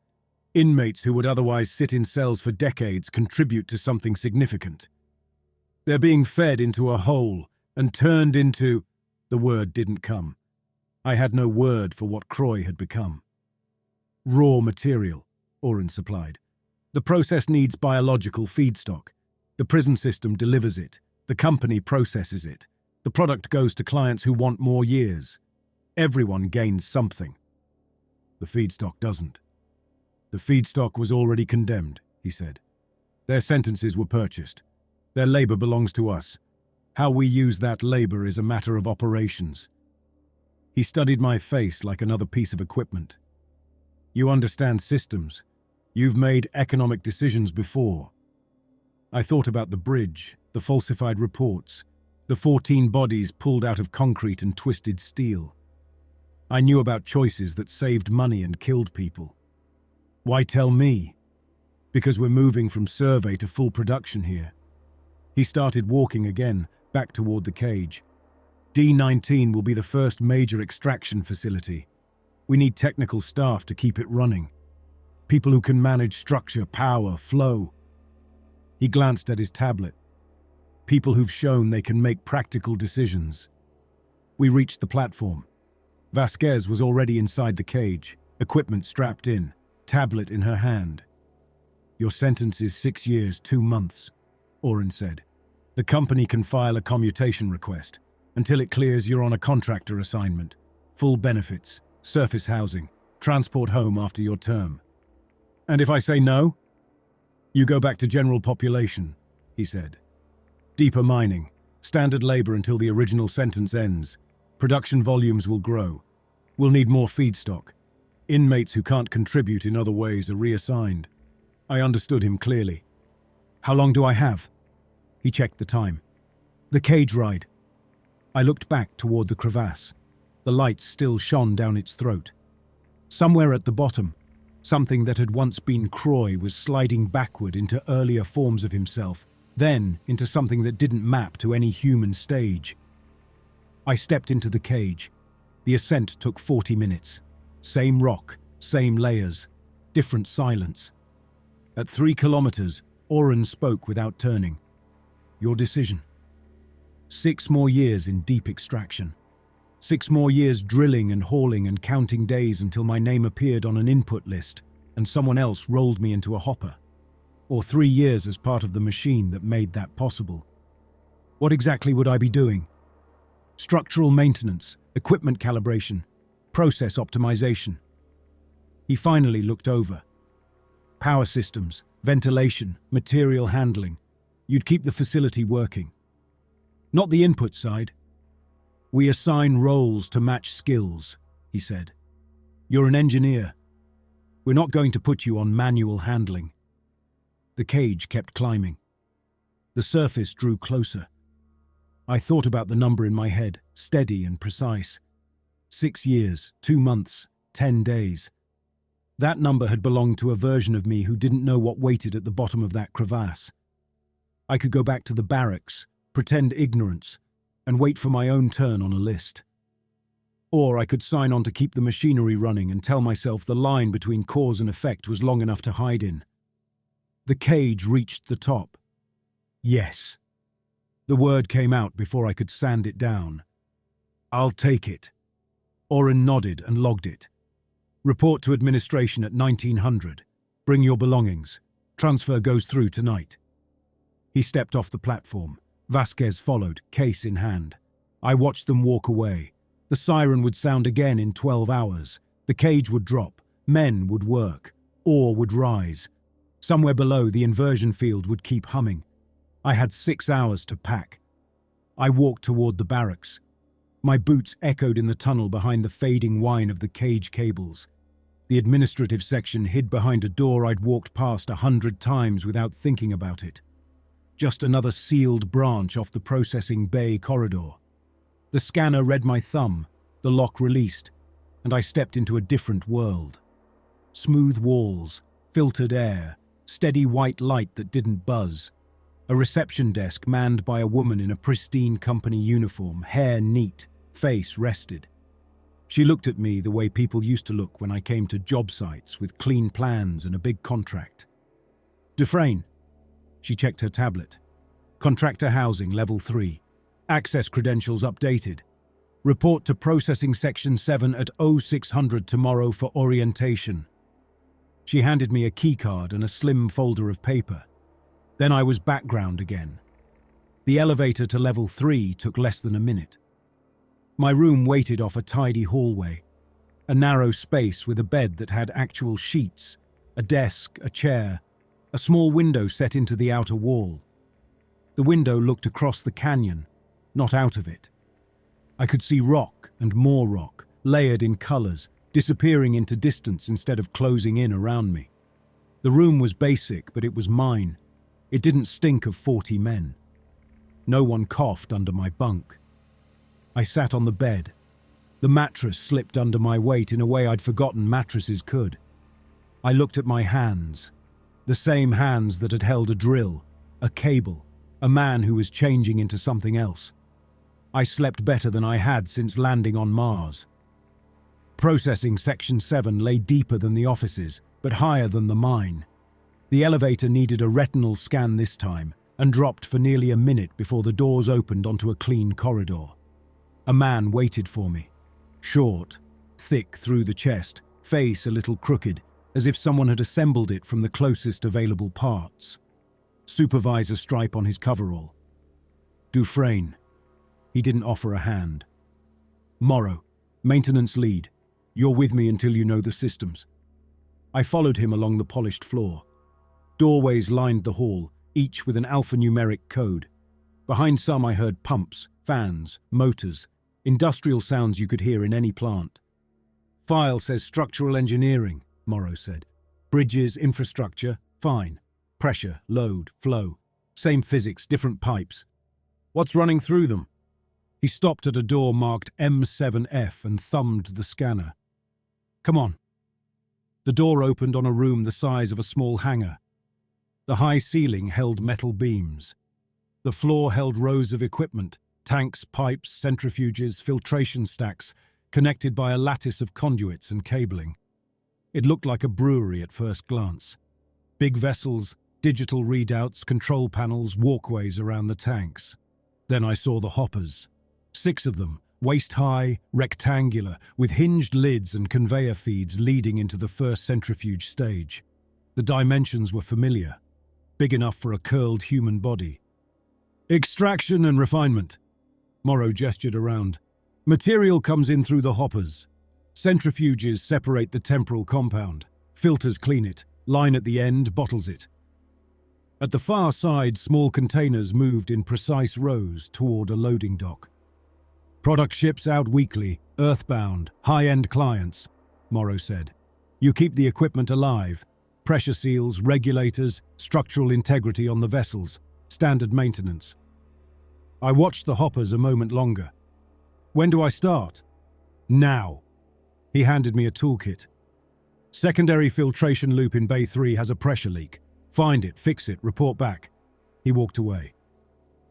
Inmates who would otherwise sit in cells for decades contribute to something significant. They're being fed into a hole and turned into... The word didn't come. I had no word for what Croy had become. Raw material, Oren supplied. The process needs biological feedstock. The prison system delivers it. The company processes it. The product goes to clients who want more years. Everyone gains something. The feedstock doesn't. The feedstock was already condemned, he said. Their sentences were purchased. Their labor belongs to us. How we use that labor is a matter of operations. He studied my face like another piece of equipment. You understand systems. You've made economic decisions before. I thought about the bridge, the falsified reports, the 14 bodies pulled out of concrete and twisted steel. I knew about choices that saved money and killed people. Why tell me? Because we're moving from survey to full production here. He started walking again, back toward the cage. D-19 will be the first major extraction facility. We need technical staff to keep it running. People who can manage structure, power, flow. He glanced at his tablet. People who've shown they can make practical decisions. We reached the platform. Vasquez was already inside the cage, equipment strapped in, tablet in her hand. Your sentence is 6 years, 2 months, Oren said. The company can file a commutation request. Until it clears, you're on a contractor assignment. Full benefits, surface housing, transport home after your term. And if I say no? You go back to general population, he said. Deeper mining, standard labor until the original sentence ends. Production volumes will grow. We'll need more feedstock. Inmates who can't contribute in other ways are reassigned. I understood him clearly. How long do I have? He checked the time. The cage ride. I looked back toward the crevasse. The lights still shone down its throat. Somewhere at the bottom, something that had once been Croy was sliding backward into earlier forms of himself, then into something that didn't map to any human stage. I stepped into the cage. The ascent took 40 minutes. Same rock, same layers, different silence. At 3 kilometers, Oren spoke without turning. Your decision. 6 more years in deep extraction. 6 more years drilling and hauling and counting days until my name appeared on an input list and someone else rolled me into a hopper. Or 3 years as part of the machine that made that possible. What exactly would I be doing? Structural maintenance, equipment calibration, process optimization. He finally looked over. Power systems, ventilation, material handling. You'd keep the facility working. Not the input side. We assign roles to match skills, he said. You're an engineer. We're not going to put you on manual handling. The cage kept climbing. The surface drew closer. I thought about the number in my head, steady and precise. 6 years, 2 months, 10 days. That number had belonged to a version of me who didn't know what waited at the bottom of that crevasse. I could go back to the barracks, pretend ignorance, and wait for my own turn on a list. Or I could sign on to keep the machinery running and tell myself the line between cause and effect was long enough to hide in. The cage reached the top. Yes. The word came out before I could sand it down. I'll take it. Oren nodded and logged it. Report to administration at 1900. Bring your belongings. Transfer goes through tonight. He stepped off the platform. Vasquez followed, case in hand. I watched them walk away. The siren would sound again in 12 hours. The cage would drop. Men would work. Ore would rise. Somewhere below, the inversion field would keep humming. I had 6 hours to pack. I walked toward the barracks. My boots echoed in the tunnel behind the fading whine of the cage cables. The administrative section hid behind a door I'd walked past 100 times without thinking about it. just another sealed branch off the processing bay corridor. The scanner read my thumb, the lock released, and I stepped into a different world. Smooth walls, filtered air, steady white light that didn't buzz. A reception desk manned by a woman in a pristine company uniform, hair neat, face rested. She looked at me the way people used to look when I came to job sites with clean plans and a big contract. Dufresne. She checked her tablet. Contractor housing, level 3. Access credentials updated. Report to processing section 7 at 0600 tomorrow for orientation. She handed me a keycard and a slim folder of paper. Then I was background again. The elevator to level 3 took less than a minute. My room waited off a tidy hallway, a narrow space with a bed that had actual sheets, a desk, a chair, a small window set into the outer wall. The window looked across the canyon, not out of it. I could see rock and more rock, layered in colors, disappearing into distance instead of closing in around me. The room was basic, but it was mine. It didn't stink of 40 men. No one coughed under my bunk. I sat on the bed. The mattress slipped under my weight in a way I'd forgotten mattresses could. I looked at my hands, the same hands that had held a drill, a cable, a man who was changing into something else. I slept better than I had since landing on Mars. Processing Section 7 lay deeper than the offices, but higher than the mine. The elevator needed a retinal scan this time, and dropped for nearly a minute before the doors opened onto a clean corridor. A man waited for me. Short, thick through the chest, face a little crooked, as if someone had assembled it from the closest available parts. Supervisor stripe on his coverall. Dufresne. He didn't offer a hand. Morrow, maintenance lead. You're with me until you know the systems. I followed him along the polished floor. Doorways lined the hall, each with an alphanumeric code. Behind some I heard pumps, fans, motors, industrial sounds you could hear in any plant. File says structural engineering, Morrow said. Bridges, infrastructure, fine. Pressure, load, flow. Same physics, different pipes. What's running through them? He stopped at a door marked M7F and thumbed the scanner. Come on. The door opened on a room the size of a small hangar. The high ceiling held metal beams. The floor held rows of equipment, tanks, pipes, centrifuges, filtration stacks, connected by a lattice of conduits and cabling. It looked like a brewery at first glance. Big vessels, digital readouts, control panels, walkways around the tanks. Then I saw the hoppers. 6 of them, waist-high, rectangular, with hinged lids and conveyor feeds leading into the first centrifuge stage. The dimensions were familiar, big enough for a curled human body. Extraction and refinement. Morrow gestured around. Material comes in through the hoppers. Centrifuges separate the temporal compound. Filters clean it. Line at the end bottles it. At the far side, small containers moved in precise rows toward a loading dock. Product ships out weekly, earthbound, high-end clients, Morrow said. You keep the equipment alive. Pressure seals, regulators, structural integrity on the vessels, standard maintenance. I watched the hoppers a moment longer. When do I start? Now. He handed me a toolkit. Secondary filtration loop in Bay 3 has a pressure leak. Find it, fix it, report back. He walked away.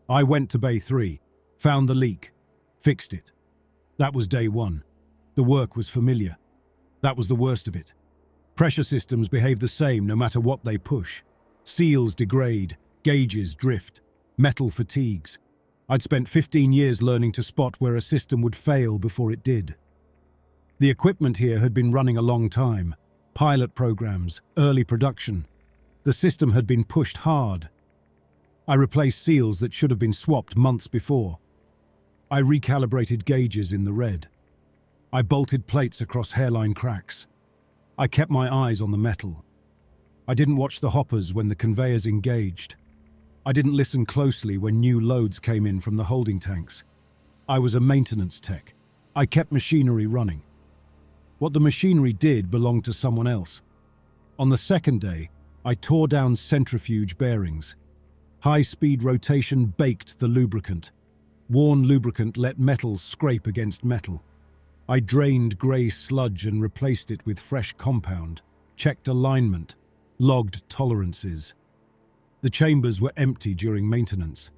I went to Bay 3, found the leak, fixed it. That was day 1. The work was familiar. That was the worst of it. Pressure systems behave the same no matter what they push. Seals degrade, gauges drift, metal fatigues. I'd spent 15 years learning to spot where a system would fail before it did. The equipment here had been running a long time. Pilot programs, early production. The system had been pushed hard. I replaced seals that should have been swapped months before. I recalibrated gauges in the red. I bolted plates across hairline cracks. I kept my eyes on the metal. I didn't watch the hoppers when the conveyors engaged. I didn't listen closely when new loads came in from the holding tanks. I was a maintenance tech. I kept machinery running. What the machinery did belonged to someone else. On the second day, I tore down centrifuge bearings. High-speed rotation baked the lubricant. Worn lubricant let metal scrape against metal. I drained grey sludge and replaced it with fresh compound, checked alignment, logged tolerances. The chambers were empty during maintenance.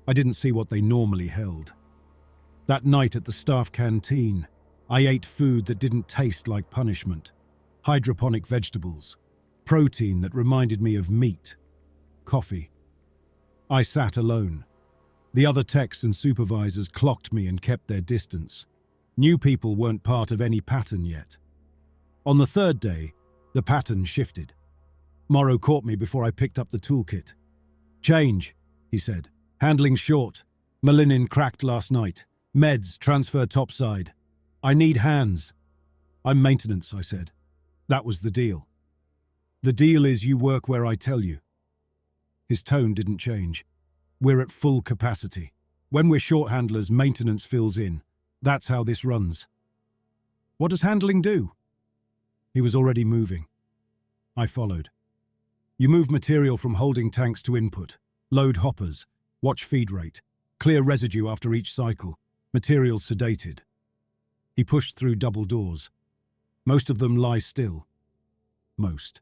I didn't see what they normally held. That night at the staff canteen, I ate food that didn't taste like punishment. Hydroponic vegetables, protein that reminded me of meat, coffee. I sat alone. The other techs and supervisors clocked me and kept their distance. New people weren't part of any pattern yet. On the third day, the pattern shifted. Morrow caught me before I picked up the toolkit. "Change," he said. "Handling short. Malinin cracked last night. Meds transfer topside. I need hands." "I'm maintenance," I said. That was the deal. "The deal is you work where I tell you." His tone didn't change. "We're at full capacity. When we're short handlers, maintenance fills in. That's how this runs." "What does handling do?" He was already moving. I followed. "You move material from holding tanks to input. Load hoppers. Watch feed rate. Clear residue after each cycle. Material sedated." He pushed through double doors. Most of them lie still. Most.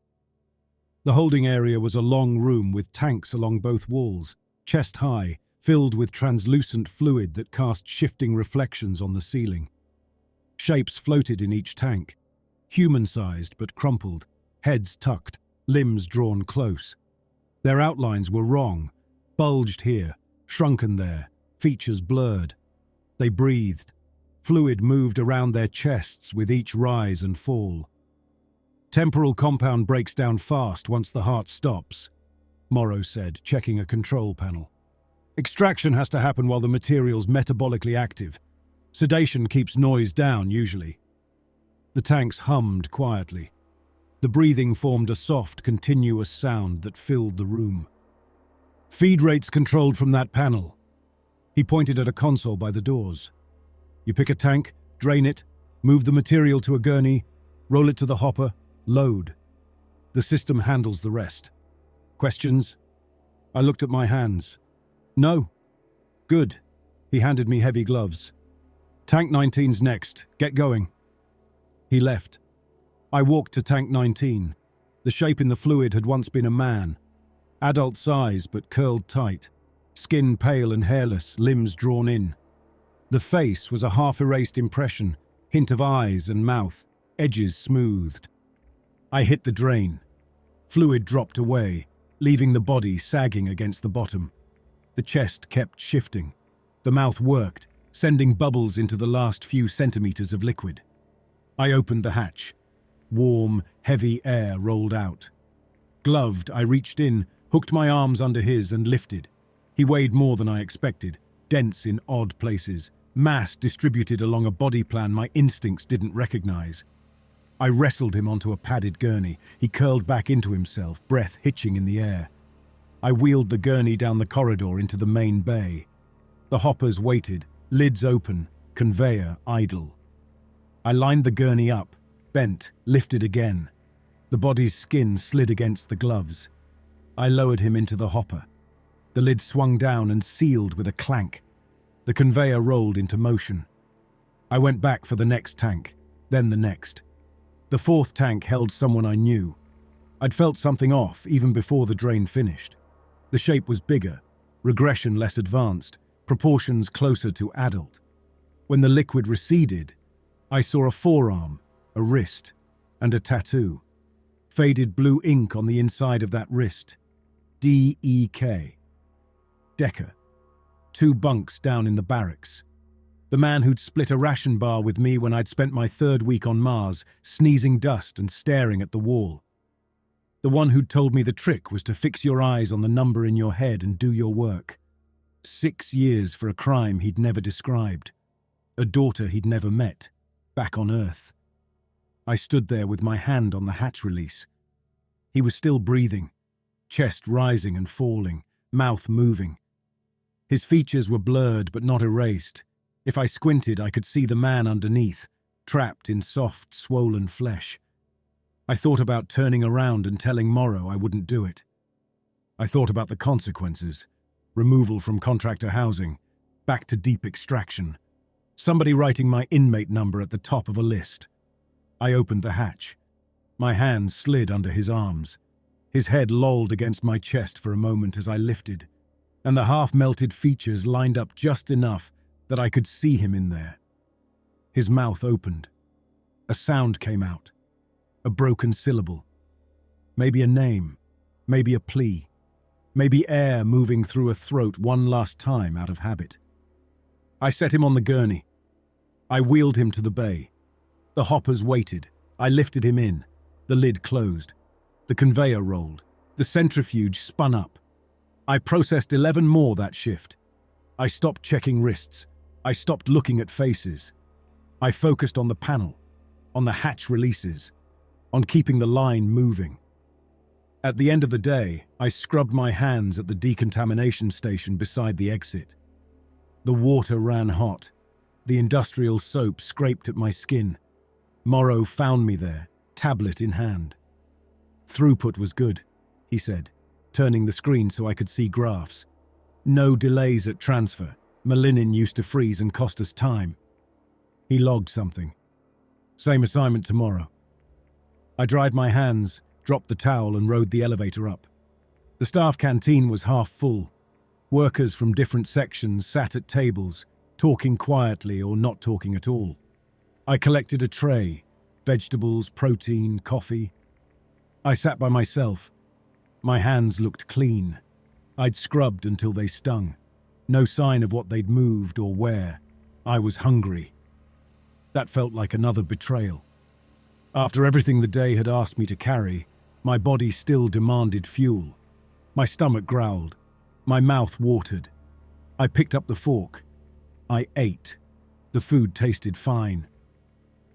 The holding area was a long room with tanks along both walls, chest high, filled with translucent fluid that cast shifting reflections on the ceiling. Shapes floated in each tank, human-sized but crumpled, heads tucked, limbs drawn close. Their outlines were wrong, bulged here, shrunken there, features blurred. They breathed. Fluid moved around their chests with each rise and fall. "Temporal compound breaks down fast once the heart stops," Morrow said, checking a control panel. "Extraction has to happen while the material's metabolically active. Sedation keeps noise down, usually." The tanks hummed quietly. The breathing formed a soft, continuous sound that filled the room. "Feed rates controlled from that panel." He pointed at a console by the doors. "You pick a tank, drain it, move the material to a gurney, roll it to the hopper, load. The system handles the rest. Questions?" I looked at my hands. "No." "Good." He handed me heavy gloves. "Tank 19's next. Get going." He left. I walked to Tank 19. The shape in the fluid had once been a man. Adult size but curled tight. Skin pale and hairless, limbs drawn in. The face was a half-erased impression, hint of eyes and mouth, edges smoothed. I hit the drain. Fluid dropped away, leaving the body sagging against the bottom. The chest kept shifting. The mouth worked, sending bubbles into the last few centimeters of liquid. I opened the hatch. Warm, heavy air rolled out. Gloved, I reached in, hooked my arms under his and lifted. He weighed more than I expected, dense in odd places, mass distributed along a body plan my instincts didn't recognize. I wrestled him onto a padded gurney. He curled back into himself, breath hitching in the air. I wheeled the gurney down the corridor into the main bay. The hoppers waited, lids open, conveyor idle. I lined the gurney up, bent, lifted again. The body's skin slid against the gloves. I lowered him into the hopper. The lid swung down and sealed with a clank. The conveyor rolled into motion. I went back for the next tank, then the next. The fourth tank held someone I knew. I'd felt something off even before the drain finished. The shape was bigger, regression less advanced, proportions closer to adult. When the liquid receded, I saw a forearm, a wrist, and a tattoo. Faded blue ink on the inside of that wrist. D.E.K. Decker. 2 bunks down in the barracks. The man who'd split a ration bar with me when I'd spent my 3rd week on Mars, sneezing dust and staring at the wall. The one who'd told me the trick was to fix your eyes on the number in your head and do your work. 6 years for a crime he'd never described. A daughter he'd never met, back on Earth. I stood there with my hand on the hatch release. He was still breathing, chest rising and falling, mouth moving. His features were blurred but not erased. If I squinted, I could see the man underneath, trapped in soft, swollen flesh. I thought about turning around and telling Morrow I wouldn't do it. I thought about the consequences. Removal from contractor housing, back to deep extraction. Somebody writing my inmate number at the top of a list. I opened the hatch. My hands slid under his arms. His head lolled against my chest for a moment as I lifted, and the half-melted features lined up just enough that I could see him in there. His mouth opened. A sound came out. A broken syllable. Maybe a name. Maybe a plea. Maybe air moving through a throat one last time out of habit. I set him on the gurney. I wheeled him to the bay. The hoppers waited. I lifted him in. The lid closed. The conveyor rolled. The centrifuge spun up. I processed 11 more that shift. I stopped checking wrists. I stopped looking at faces. I focused on the panel, on the hatch releases, on keeping the line moving. At the end of the day, I scrubbed my hands at the decontamination station beside the exit. The water ran hot. The industrial soap scraped at my skin. Morrow found me there, tablet in hand. Throughput was good, he said, turning the screen so I could see graphs. No delays at transfer. Malinin used to freeze and cost us time. He logged something. Same assignment tomorrow. I dried my hands, dropped the towel and rode the elevator up. The staff canteen was half full. Workers from different sections sat at tables, talking quietly or not talking at all. I collected a tray, vegetables, protein, coffee. I sat by myself. My hands looked clean. I'd scrubbed until they stung. No sign of what they'd moved or where. I was hungry. That felt like another betrayal. After everything the day had asked me to carry, my body still demanded fuel. My stomach growled. My mouth watered. I picked up the fork. I ate. The food tasted fine.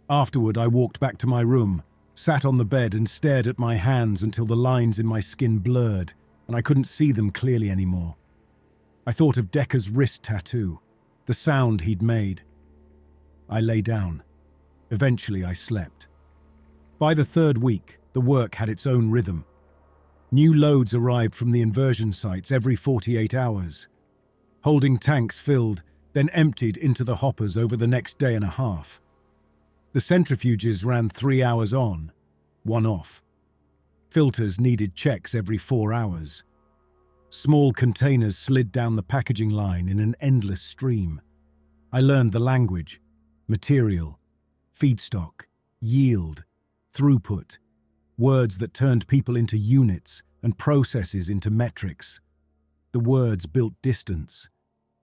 Afterward, I walked back to my room, sat on the bed and stared at my hands until the lines in my skin blurred and I couldn't see them clearly anymore. I thought of Decker's wrist tattoo, the sound he'd made. I lay down. Eventually, I slept. By the third week, the work had its own rhythm. New loads arrived from the inversion sites every 48 hours. Holding tanks filled, then emptied into the hoppers over the next day and a half. The centrifuges ran 3 hours on, 1 off. Filters needed checks every 4 hours. Small containers slid down the packaging line in an endless stream. I learned the language, material, feedstock, yield, throughput, words that turned people into units and processes into metrics. The words built distance.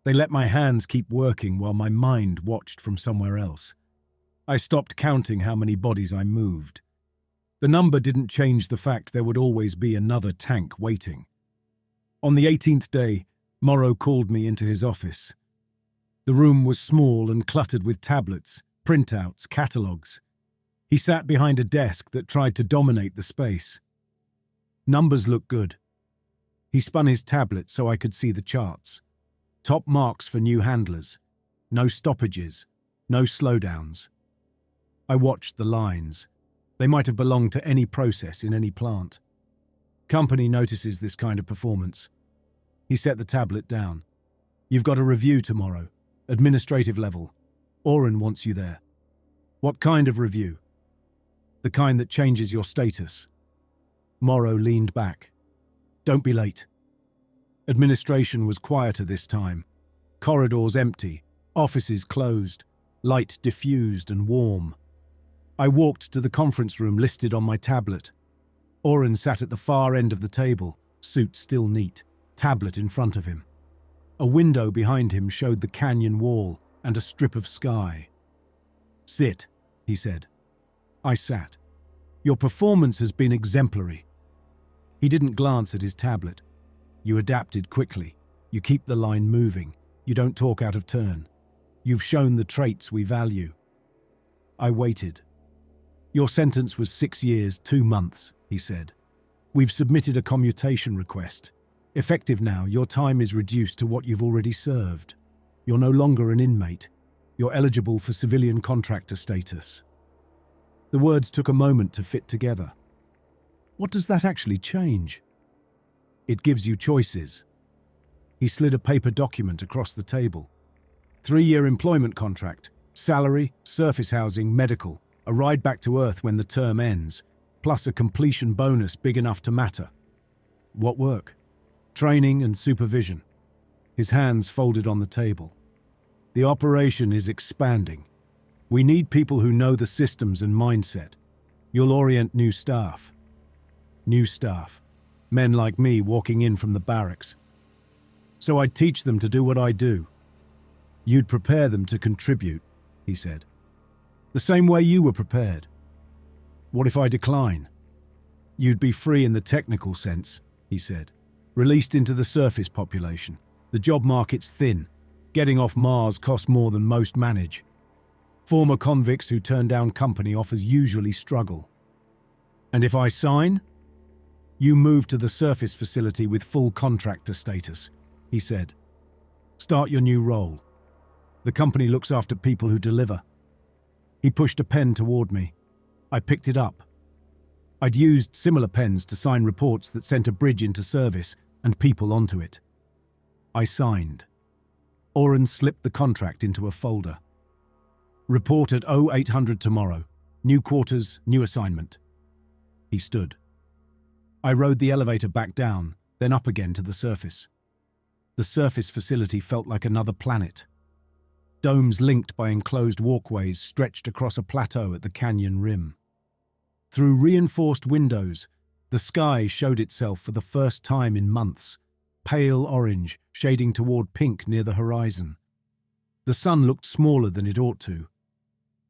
They let my hands keep working while my mind watched from somewhere else. I stopped counting how many bodies I moved. The number didn't change the fact there would always be another tank waiting. On the 18th day, Morrow called me into his office. The room was small and cluttered with tablets, printouts, catalogues. He sat behind a desk that tried to dominate the space. Numbers look good. He spun his tablet so I could see the charts. Top marks for new handlers. No stoppages. No slowdowns. I watched the lines. They might have belonged to any process in any plant. Company notices this kind of performance. He set the tablet down. You've got a review tomorrow. Administrative level. Oren wants you there. What kind of review? The kind that changes your status. Morrow leaned back. Don't be late. Administration was quieter this time. Corridors empty. Offices closed. Light diffused and warm. I walked to the conference room listed on my tablet. Oren sat at the far end of the table, suit still neat, tablet in front of him. A window behind him showed the canyon wall and a strip of sky. Sit, he said. I sat. Your performance has been exemplary. He didn't glance at his tablet. You adapted quickly. You keep the line moving. You don't talk out of turn. You've shown the traits we value. I waited. Your sentence was 6 years, 2 months, he said. We've submitted a commutation request. Effective now, your time is reduced to what you've already served. You're no longer an inmate. You're eligible for civilian contractor status. The words took a moment to fit together. What does that actually change? It gives you choices. He slid a paper document across the table. 3-year employment contract, salary, surface housing, medical, a ride back to Earth when the term ends, plus a completion bonus big enough to matter. What work? Training and supervision. His hands folded on the table. The operation is expanding. We need people who know the systems and mindset. You'll orient new staff. New staff. Men like me walking in from the barracks. So I'd teach them to do what I do. You'd prepare them to contribute, he said. The same way you were prepared. What if I decline? You'd be free in the technical sense, he said. Released into the surface population. The job market's thin. Getting off Mars costs more than most manage. Former convicts who turn down company offers usually struggle. And if I sign? You move to the surface facility with full contractor status, he said. Start your new role. The company looks after people who deliver. He pushed a pen toward me. I picked it up. I'd used similar pens to sign reports that sent a bridge into service and people onto it. I signed. Oren slipped the contract into a folder. Report at 0800 tomorrow. New quarters, new assignment. He stood. I rode the elevator back down, then up again to the surface. The surface facility felt like another planet. Domes linked by enclosed walkways stretched across a plateau at the canyon rim. Through reinforced windows, the sky showed itself for the first time in months, pale orange, shading toward pink near the horizon. The sun looked smaller than it ought to.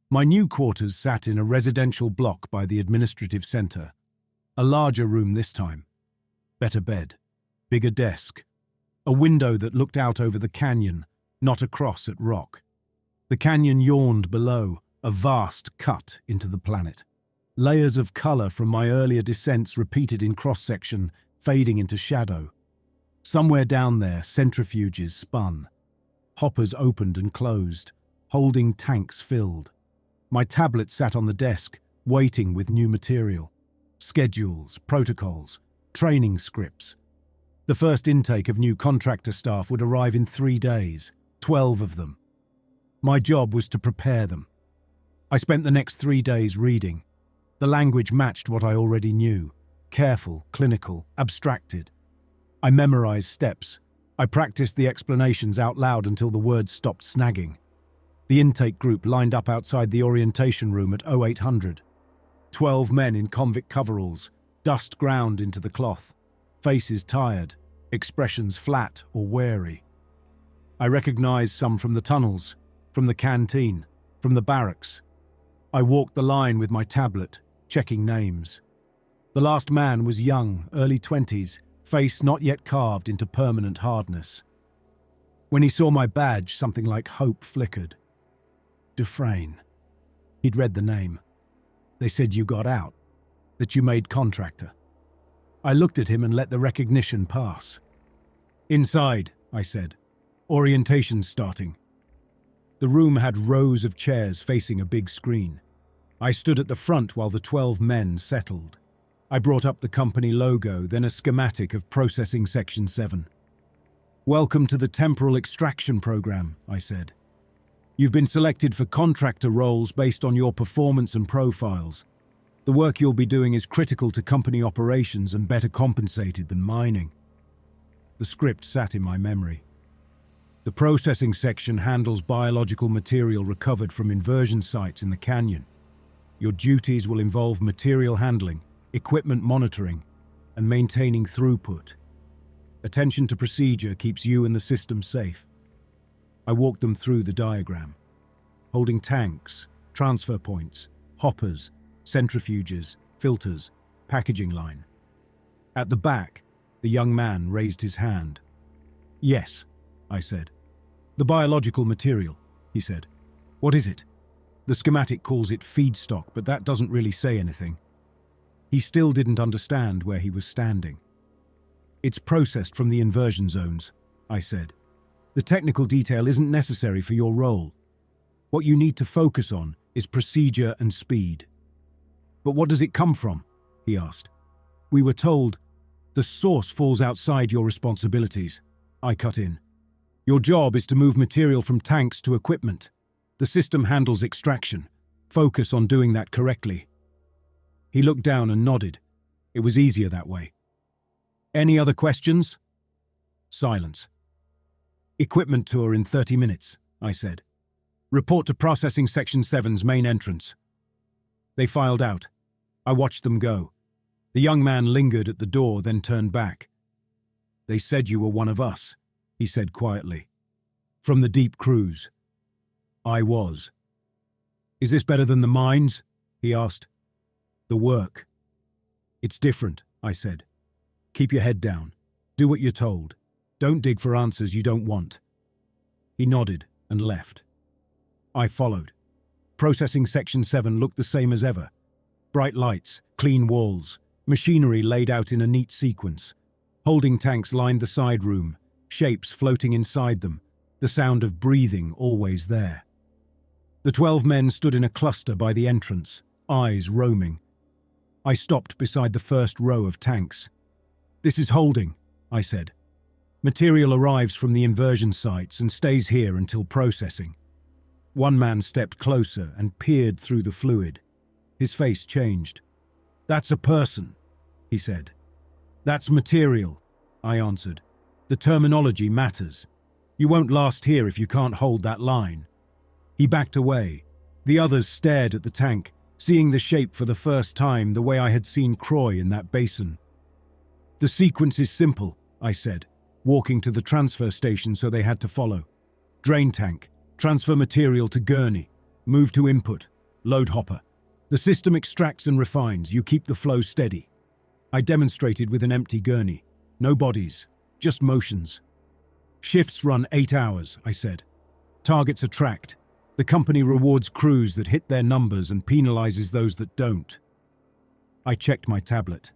My new quarters sat in a residential block by the administrative center. A larger room this time. Better bed. Bigger desk. A window that looked out over the canyon, not across at rock. The canyon yawned below, a vast cut into the planet. Layers of color from my earlier descents repeated in cross-section, fading into shadow. Somewhere down there, centrifuges spun. Hoppers opened and closed, holding tanks filled. My tablet sat on the desk, waiting with new material. Schedules, protocols, training scripts. The first intake of new contractor staff would arrive in 3 days, 12 of them. My job was to prepare them. I spent the next 3 days reading. The language matched what I already knew. Careful, clinical, abstracted. I memorized steps. I practiced the explanations out loud until the words stopped snagging. The intake group lined up outside the orientation room at 0800. 12 men in convict coveralls, dust ground into the cloth. Faces tired, expressions flat or wary. I recognized some from the tunnels, from the canteen, from the barracks. I walked the line with my tablet, checking names. The last man was young, early 20s, face not yet carved into permanent hardness. When he saw my badge, something like hope flickered. Dufresne. He'd read the name. They said you got out, that you made contractor. I looked at him and let the recognition pass. Inside, I said. Orientation's starting. The room had rows of chairs facing a big screen. I stood at the front while the 12 men settled. I brought up the company logo, then a schematic of Processing Section 7. Welcome to the Temporal Extraction Program, I said. You've been selected for contractor roles based on your performance and profiles. The work you'll be doing is critical to company operations and better compensated than mining. The script sat in my memory. The processing section handles biological material recovered from inversion sites in the canyon. Your duties will involve material handling, equipment monitoring, and maintaining throughput. Attention to procedure keeps you and the system safe. I walked them through the diagram, holding tanks, transfer points, hoppers, centrifuges, filters, packaging line. At the back, the young man raised his hand. Yes, I said. The biological material, he said. What is it? The schematic calls it feedstock, but that doesn't really say anything. He still didn't understand where he was standing. It's processed from the inversion zones, I said. The technical detail isn't necessary for your role. What you need to focus on is procedure and speed. But what does it come from? He asked. We were told, The source falls outside your responsibilities, I cut in. Your job is to move material from tanks to equipment. The system handles extraction. Focus on doing that correctly. He looked down and nodded. It was easier that way. Any other questions? Silence. Equipment tour in 30 minutes, I said. Report to Processing Section 7's main entrance. They filed out. I watched them go. The young man lingered at the door, then turned back. They said you were one of us, he said quietly. From the deep cruise. I was. Is this better than the mines? He asked. The work. It's different, I said. Keep your head down. Do what you're told. Don't dig for answers you don't want. He nodded and left. I followed. Processing Section 7 looked the same as ever. Bright lights, clean walls, machinery laid out in a neat sequence. Holding tanks lined the side room, shapes floating inside them, the sound of breathing always there. The 12 men stood in a cluster by the entrance, eyes roaming. I stopped beside the first row of tanks. This is holding, I said. Material arrives from the inversion sites and stays here until processing. One man stepped closer and peered through the fluid. His face changed. That's a person, he said. That's material, I answered. The terminology matters. You won't last here if you can't hold that line. He backed away. The others stared at the tank, seeing the shape for the first time the way I had seen Croy in that basin. The sequence is simple, I said, walking to the transfer station so they had to follow. Drain tank, transfer material to gurney, move to input, load hopper. The system extracts and refines, you keep the flow steady. I demonstrated with an empty gurney. No bodies, just motions. Shifts run 8 hours, I said. Targets are tracked. The company rewards crews that hit their numbers and penalizes those that don't. I checked my tablet.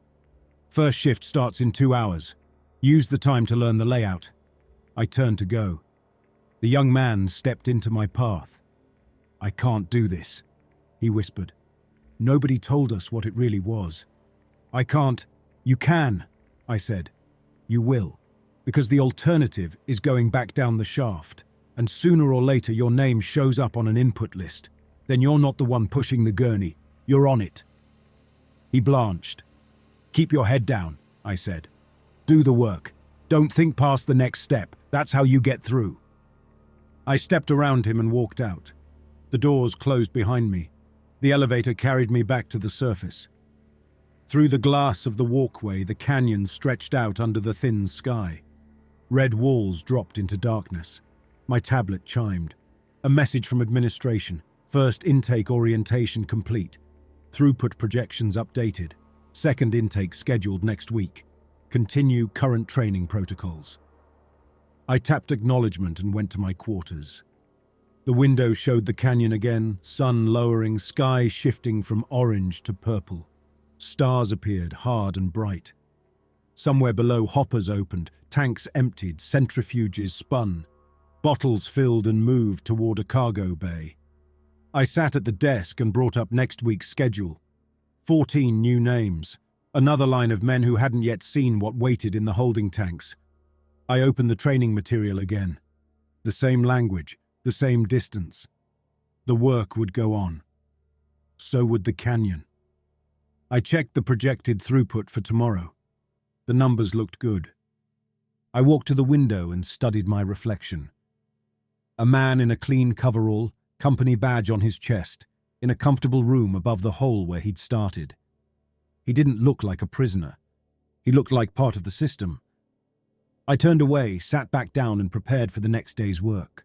First shift starts in 2 hours. Use the time to learn the layout. I turned to go. The young man stepped into my path. I can't do this, he whispered. Nobody told us what it really was. I can't. You can, I said. You will, because the alternative is going back down the shaft, and sooner or later your name shows up on an input list. Then you're not the one pushing the gurney. You're on it. He blanched. Keep your head down, I said. Do the work. Don't think past the next step. That's how you get through. I stepped around him and walked out. The doors closed behind me. The elevator carried me back to the surface. Through the glass of the walkway, the canyon stretched out under the thin sky. Red walls dropped into darkness. My tablet chimed. A message from administration. First intake orientation complete. Throughput projections updated. Second intake scheduled next week. Continue current training protocols. I tapped acknowledgement and went to my quarters. The window showed the canyon again, sun lowering, sky shifting from orange to purple. Stars appeared, hard and bright. Somewhere below, hoppers opened, tanks emptied, centrifuges spun. Bottles filled and moved toward a cargo bay. I sat at the desk and brought up next week's schedule. 14 new names. Another line of men who hadn't yet seen what waited in the holding tanks. I opened the training material again. The same language, the same distance. The work would go on. So would the canyon. I checked the projected throughput for tomorrow. The numbers looked good. I walked to the window and studied my reflection. A man in a clean coverall, company badge on his chest, in a comfortable room above the hole where he'd started. He didn't look like a prisoner. He looked like part of the system. I turned away, sat back down and prepared for the next day's work.